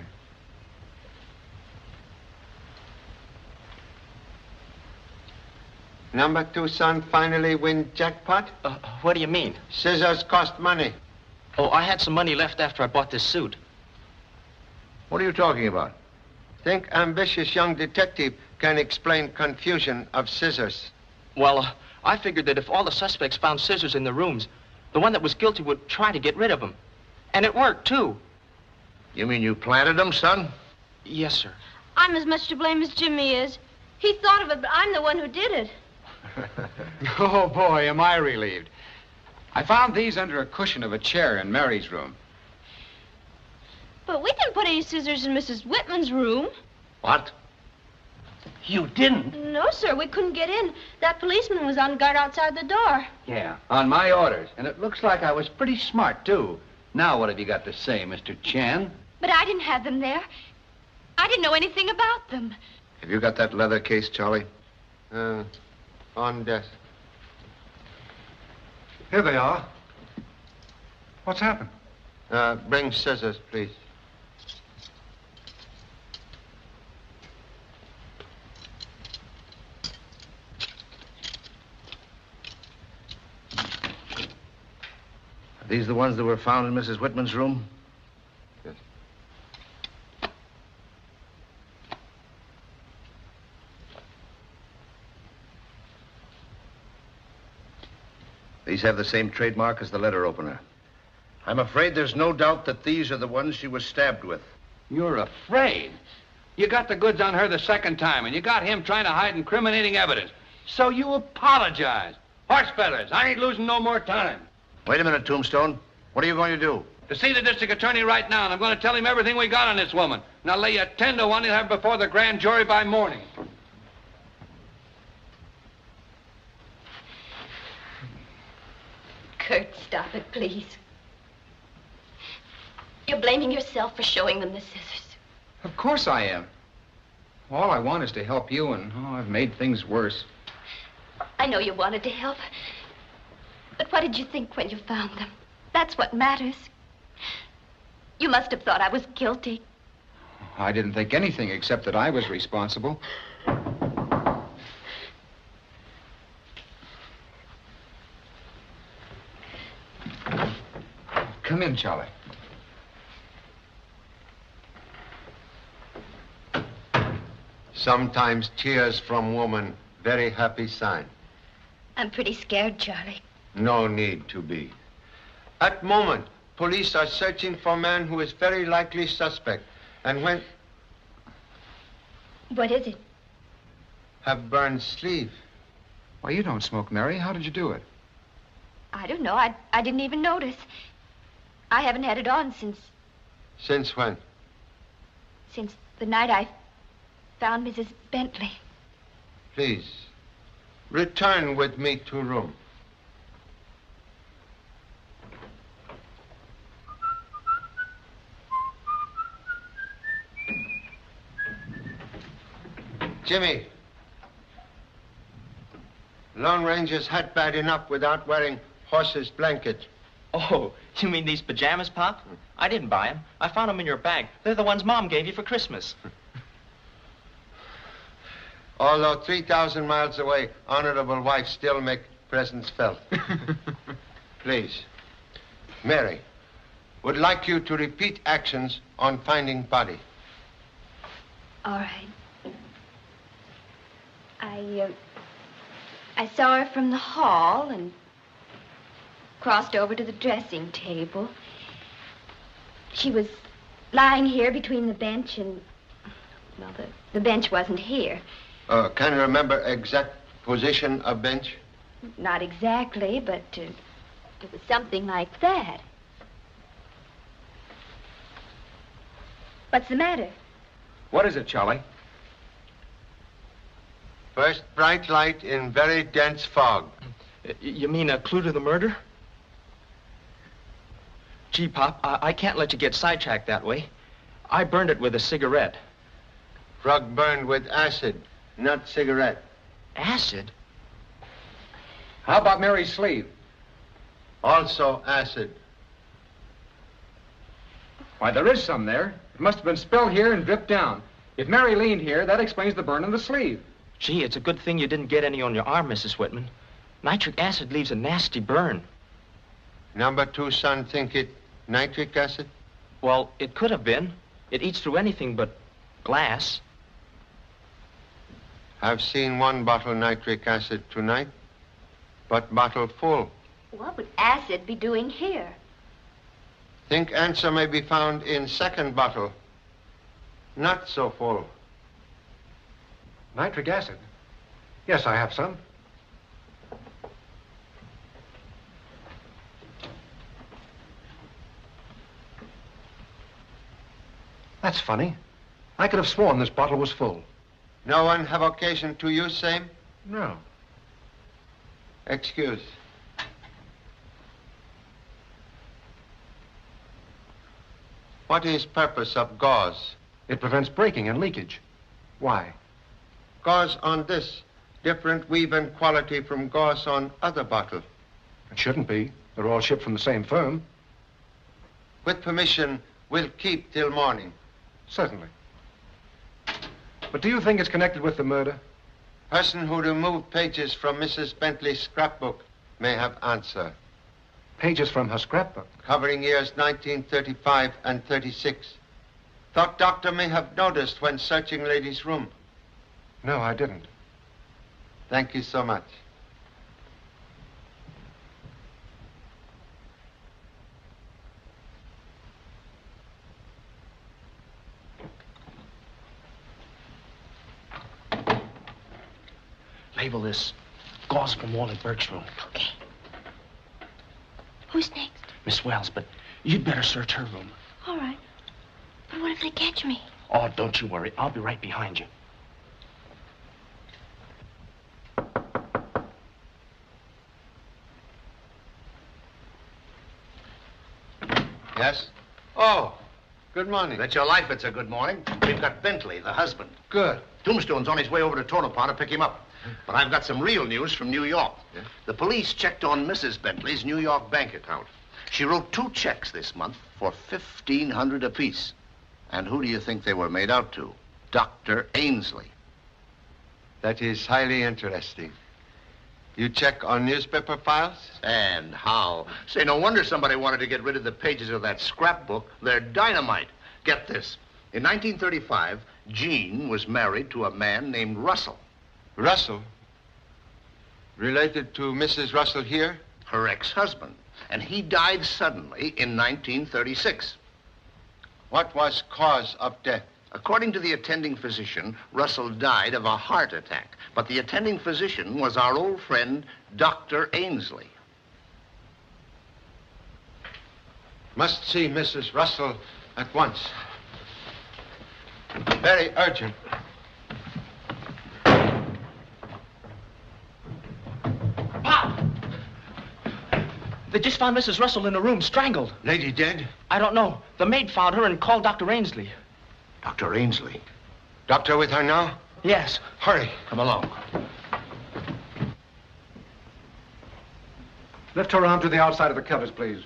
Number 2 son finally win jackpot? What do you mean? Scissors cost money. Oh, I had some money left after I bought this suit. What are you talking about? Think ambitious young detective can explain confusion of scissors. Well, I figured that if all the suspects found scissors in the rooms, the one that was guilty would try to get rid of them. And it worked, too. You mean you planted them, son? Yes, sir. I'm as much to blame as Jimmy is. He thought of it, but I'm the one who did it. Oh, boy, am I relieved. I found these under a cushion of a chair in Mary's room. But we didn't put any scissors in Mrs. Whitman's room. What? You didn't? No, sir, we couldn't get in. That policeman was on guard outside the door. Yeah, on my orders. And it looks like I was pretty smart, too. Now what have you got to say, Mr. Chan? But I didn't have them there. I didn't know anything about them. Have you got that leather case, Charlie? On desk. Here they are. What's happened? Bring scissors, please. Are these the ones that were found in Mrs. Whitman's room? Yes. These have the same trademark as the letter opener. I'm afraid there's no doubt that these are the ones she was stabbed with. You're afraid? You got the goods on her the second time, and you got him trying to hide incriminating evidence. So you apologize. Horse feathers, I ain't losing no more time. Wait a minute, Tombstone. What are you going to do? To see the district attorney right now, and I'm going to tell him everything we got on this woman. And I'll lay you 10 to 1 he'll have before the grand jury by morning. Kurt, stop it, please. You're blaming yourself for showing them the scissors. Of course I am. All I want is to help you, and I've made things worse. I know you wanted to help. But what did you think when you found them? That's what matters. You must have thought I was guilty. I didn't think anything except that I was responsible. Come in, Charlie. Sometimes tears from woman, very happy sign. I'm pretty scared, Charlie. No need to be. At moment, police are searching for a man who is very likely suspect. And when... What is it? Have burned sleeve. Why, you don't smoke, Mary. How did you do it? I don't know. I didn't even notice. I haven't had it on since... Since when? Since the night I found Mrs. Bentley. Please, return with me to room. Jimmy, Lone Ranger's hat bad enough without wearing horse's blanket. Oh, you mean these pajamas, Pop? I didn't buy them. I found them in your bag. They're the ones Mom gave you for Christmas. Although 3,000 miles away, honorable wife still make presence felt. Please, Mary, would like you to repeat actions on finding body. All right. I saw her from the hall and crossed over to the dressing table. She was lying here between the bench and... Well, the bench wasn't here. Can you remember exact position of bench? Not exactly, but it was something like that. What's the matter? What is it, Charlie? First bright light in very dense fog. You mean a clue to the murder? Gee, Pop, I can't let you get sidetracked that way. I burned it with a cigarette. Rug burned with acid, not cigarette. Acid? How about Mary's sleeve? Also acid. Why, there is some there. It must have been spilled here and dripped down. If Mary leaned here, that explains the burn on the sleeve. Gee, it's a good thing you didn't get any on your arm, Mrs. Whitman. Nitric acid leaves a nasty burn. Number 2 son think it nitric acid? Well, it could have been. It eats through anything but glass. I've seen 1 bottle nitric acid tonight, but bottle full. What would acid be doing here? Think answer may be found in second bottle. Not so full. Nitric acid? Yes, I have some. That's funny. I could have sworn this bottle was full. No one have occasion to use same? No. Excuse. What is purpose of gauze? It prevents breaking and leakage. Why? gauze on this different weave and quality from gauze on other bottle? It shouldn't be. They're all shipped from the same firm. With permission, we'll keep till morning. Certainly. But do you think it's connected with the murder? Person who removed pages from Mrs. Bentley's scrapbook may have answer. Pages from her scrapbook? Covering years 1935 and 36. Thought doctor may have noticed when searching lady's room. No, I didn't. Thank you so much. Label this gauze from Wally Burke's room. Okay. Who's next? Miss Wells, but you'd better search her room. All right. But what if they catch me? Oh, don't you worry. I'll be right behind you. Yes? Oh, good morning. Bet your life it's a good morning. We've got Bentley, the husband. Good. Tombstone's on his way over to Tonopah to pick him up. But I've got some real news from New York. Yeah? The police checked on Mrs. Bentley's New York bank account. She wrote 2 checks this month for $1,500 apiece. And who do you think they were made out to? Dr. Ainsley. That is highly interesting. You check on newspaper files? And how? Say, no wonder somebody wanted to get rid of the pages of that scrapbook. They're dynamite. Get this. In 1935, Jean was married to a man named Russell. Russell? Related to Mrs. Russell here? Her ex-husband. And he died suddenly in 1936. What was cause of death? According to the attending physician, Russell died of a heart attack. But the attending physician was our old friend, Dr. Ainsley. Must see Mrs. Russell at once. Very urgent. Pop! They just found Mrs. Russell in a room, strangled. Lady dead? I don't know. The maid found her and called Dr. Ainsley. Dr. Ainsley? Doctor with her now? Yes. Hurry. Come along. Lift her arm to the outside of the covers, please.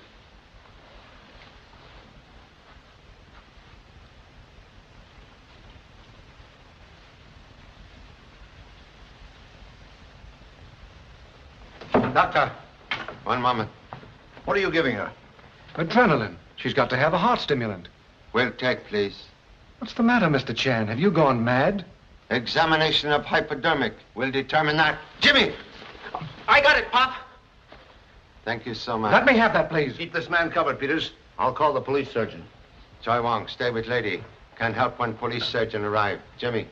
Doctor, one moment. What are you giving her? Adrenaline. She's got to have a heart stimulant. Will take, please. What's the matter, Mr. Chan? Have you gone mad? Examination of hypodermic will determine that. Jimmy! I got it, Pop. Thank you so much. Let me have that, please. Keep this man covered, Peters. I'll call the police surgeon. Choi Wong, stay with lady. Can help when police surgeon arrive. Jimmy.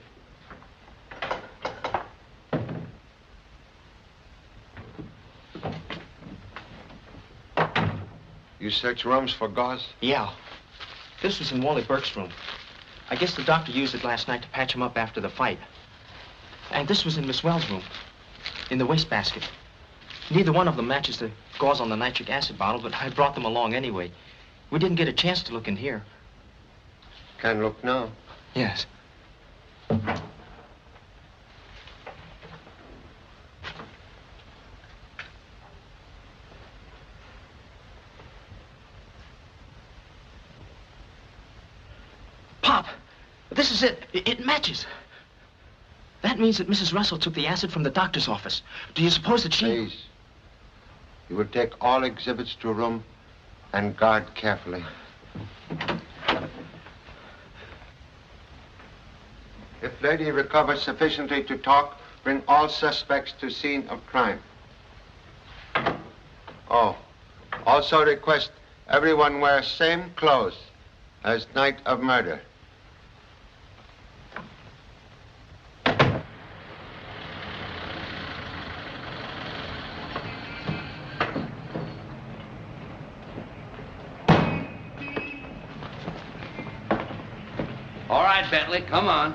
You search rooms for gauze? Yeah. This was in Wally Burke's room. I guess the doctor used it last night to patch him up after the fight. And this was in Miss Wells' room, in the wastebasket. Neither one of them matches the gauze on the nitric acid bottle, but I brought them along anyway. We didn't get a chance to look in here. Can look now. Yes. Pop, this is it. It matches. That means that Mrs. Russell took the acid from the doctor's office. Do you suppose that she... Please. You will take all exhibits to a room and guard carefully. If lady recovers sufficiently to talk, bring all suspects to scene of crime. Oh, also request everyone wear same clothes as night of murder. All right, Bentley, come on.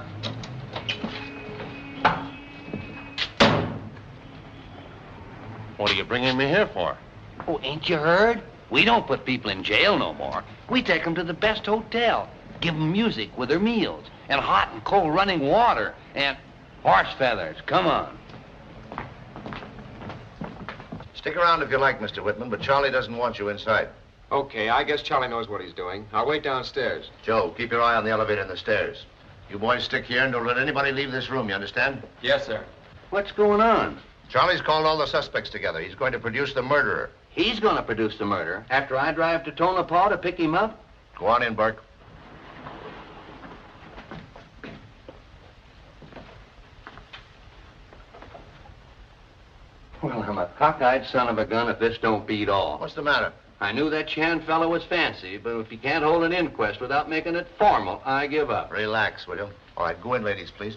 What are you bringing me here for? Oh, ain't you heard? We don't put people in jail no more. We take them to the best hotel, give them music with their meals, and hot and cold running water, and... Horse feathers, come on. Stick around if you like, Mr. Whitman, but Charlie doesn't want you inside. Okay, I guess Charlie knows what he's doing. I'll wait downstairs. Joe, keep your eye on the elevator and the stairs. You boys stick here and don't let anybody leave this room, you understand? Yes, sir. What's going on? Charlie's called all the suspects together. He's going to produce the murderer. He's going to produce the murder after I drive to Tonopah to pick him up? Go on in, Burke. Well, I'm a cockeyed son of a gun if this don't beat all. What's the matter? I knew that Chan fellow was fancy, but if he can't hold an inquest without making it formal, I give up. Relax, will you? All right, go in, ladies, please.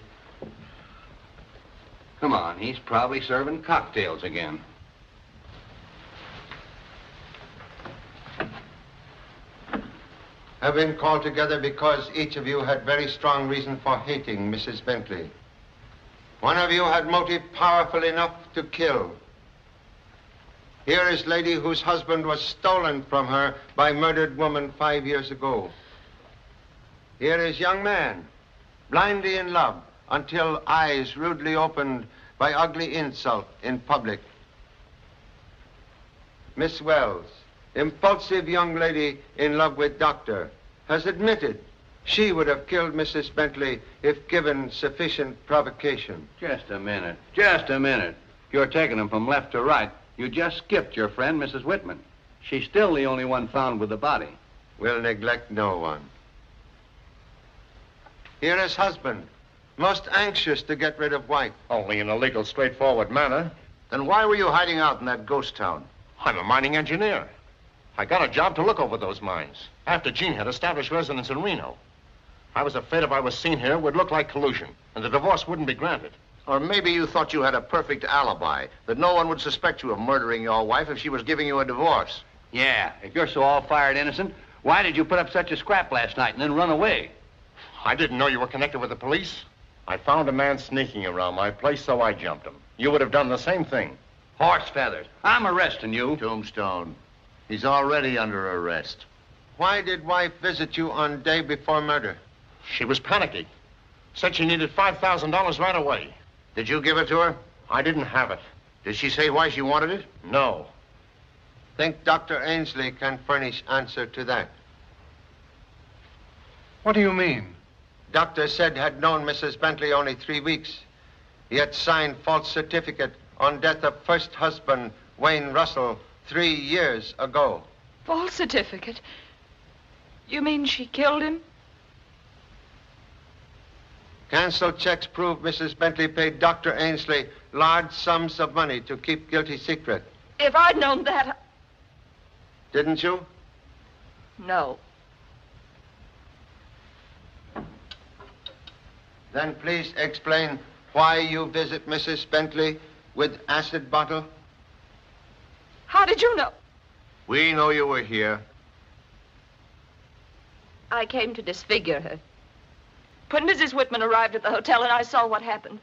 Come on, he's probably serving cocktails again. Have been called together because each of you had very strong reason for hating Mrs. Bentley. One of you had motive powerful enough to kill. Here is lady whose husband was stolen from her by murdered woman 5 years ago. Here is young man, blindly in love until eyes rudely opened by ugly insult in public. Miss Wells, impulsive young lady in love with doctor, has admitted she would have killed Mrs. Bentley if given sufficient provocation. Just a minute. Just a minute. You're taking them from left to right. You just skipped your friend, Mrs. Whitman. She's still the only one found with the body. We'll neglect no one. Here is husband, most anxious to get rid of wife. Only in a legal, straightforward manner. Then why were you hiding out in that ghost town? I'm a mining engineer. I got a job to look over those mines after Jean had established residence in Reno. I was afraid if I was seen here, it would look like collusion, and the divorce wouldn't be granted. Or maybe you thought you had a perfect alibi, that no one would suspect you of murdering your wife if she was giving you a divorce. Yeah, if you're so all-fired innocent, why did you put up such a scrap last night and then run away? I didn't know you were connected with the police. I found a man sneaking around my place, so I jumped him. You would have done the same thing. Horse feathers. I'm arresting you. Tombstone. He's already under arrest. Why did wife visit you on day before murder? She was panicky. Said she needed $5,000 right away. Did you give it to her? I didn't have it. Did she say why she wanted it? No. Think Dr. Ainsley can furnish answer to that. What do you mean? Doctor said had known Mrs. Bentley only 3 weeks. He had signed false certificate on death of first husband, Wayne Russell, 3 years ago. False certificate? You mean she killed him? Cancelled checks prove Mrs. Bentley paid Dr. Ainsley large sums of money to keep guilty secret. If I'd known that... Didn't you? No. Then please explain why you visit Mrs. Bentley with acid bottle. How did you know? We know you were here. I came to disfigure her. When Mrs. Whitman arrived at the hotel and I saw what happened,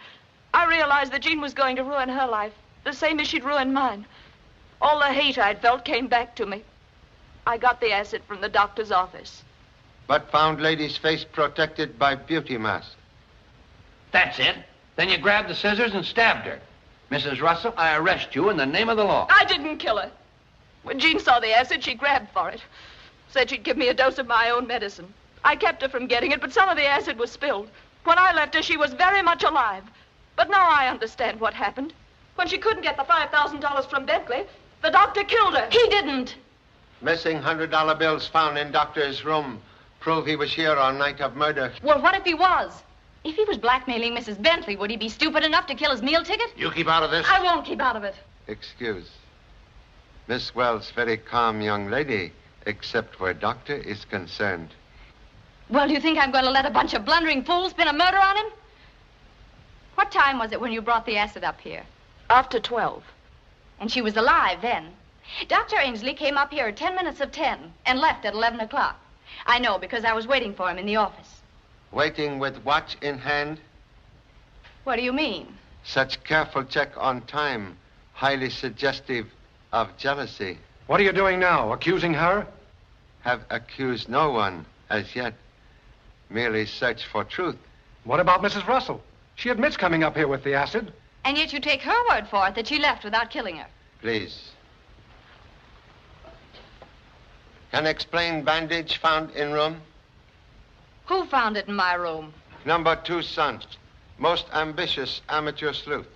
I realized that Jean was going to ruin her life, the same as she'd ruined mine. All the hate I'd felt came back to me. I got the acid from the doctor's office. But found lady's face protected by beauty mask. That's it. Then you grabbed the scissors and stabbed her. Mrs. Russell, I arrest you in the name of the law. I didn't kill her. When Jean saw the acid, she grabbed for it. Said she'd give me a dose of my own medicine. I kept her from getting it, but some of the acid was spilled. When I left her, she was very much alive. But now I understand what happened. When she couldn't get the $5,000 from Bentley, the doctor killed her. He didn't. Missing $100 bills found in doctor's room prove he was here on night of murder. Well, what if he was? If he was blackmailing Mrs. Bentley, would he be stupid enough to kill his meal ticket? You keep out of this. I won't keep out of it. Excuse. Miss Wells, very calm young lady, except where doctor is concerned. Well, do you think I'm going to let a bunch of blundering fools pin a murder on him? What time was it when you brought the acid up here? After 12. And she was alive then. Dr. Ainsley came up here at 10 minutes of 10 and left at 11 o'clock. I know because I was waiting for him in the office. Waiting with watch in hand? What do you mean? Such careful check on time, highly suggestive of jealousy. What are you doing now? Accusing her? Have accused no one as yet. Merely search for truth. What about Mrs. Russell? She admits coming up here with the acid. And yet you take her word for it that she left without killing her. Please. Can explain bandage found in room? Who found it in my room? Number 2 son. Most ambitious amateur sleuth.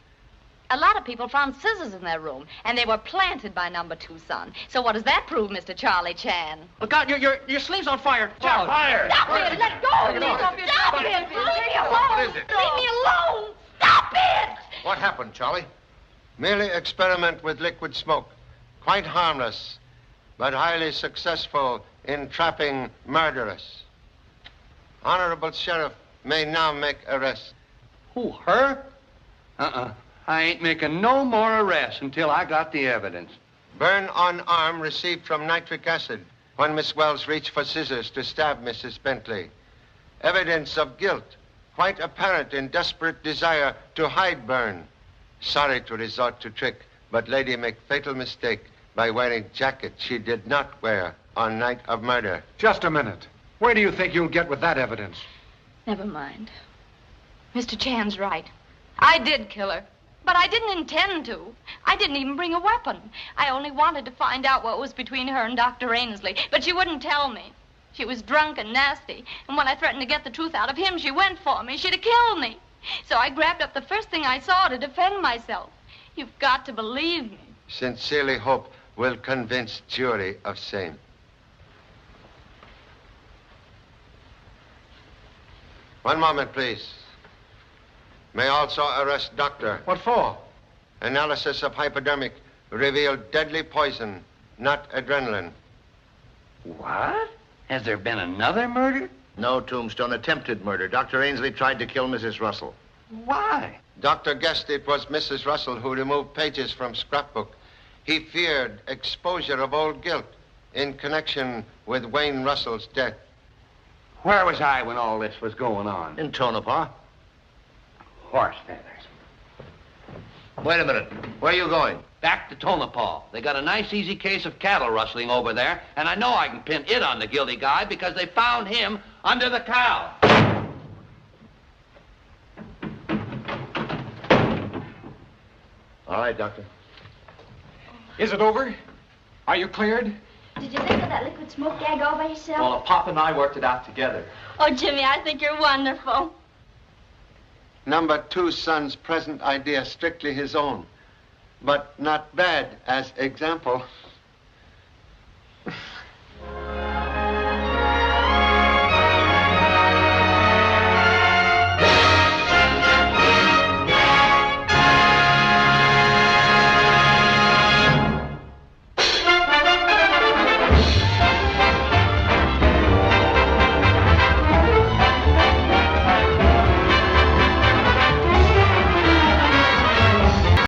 A lot of people found scissors in their room, and they were planted by number 2 son. So what does that prove, Mr. Charlie Chan? Look out, your sleeve's on fire. Charlie. Fire! Stop it! Let go of me! Stop it! Leave me alone! What is it? Leave me alone! Stop it! What happened, Charlie? Merely experiment with liquid smoke. Quite harmless, but highly successful in trapping murderers. Honorable Sheriff may now make arrest. Who, her? I ain't making no more arrests until I got the evidence. Burn on arm received from nitric acid when Miss Wells reached for scissors to stab Mrs. Bentley. Evidence of guilt, quite apparent in desperate desire to hide burn. Sorry to resort to trick, but lady make fatal mistake by wearing jacket she did not wear on night of murder. Just a minute. Where do you think you'll get with that evidence? Never mind. Mr. Chan's right. I did kill her. But I didn't intend to. I didn't even bring a weapon. I only wanted to find out what was between her and Dr. Ainsley. But she wouldn't tell me. She was drunk and nasty. And when I threatened to get the truth out of him, she went for me. She'd have killed me. So I grabbed up the first thing I saw to defend myself. You've got to believe me. Sincerely hope will convince jury of same. One moment, please. May also arrest doctor. What for? Analysis of hypodermic revealed deadly poison, not adrenaline. What? Has there been another murder? No, Tombstone. Attempted murder. Dr. Ainsley tried to kill Mrs. Russell. Why? Doctor guessed it was Mrs. Russell who removed pages from scrapbook. He feared exposure of old guilt in connection with Wayne Russell's death. Where was I when all this was going on? In Tonopah. Horse feathers. Wait a minute. Where are you going? Back to Tonopah. They got a nice, easy case of cattle rustling over there, and I know I can pin it on the guilty guy because they found him under the cow. All right, Doctor. Is it over? Are you cleared? Did you think of that liquid smoke gag all by yourself? Well, Pop and I worked it out together. Oh, Jimmy, I think you're wonderful. Number 2 son's present idea strictly his own, but not bad as example.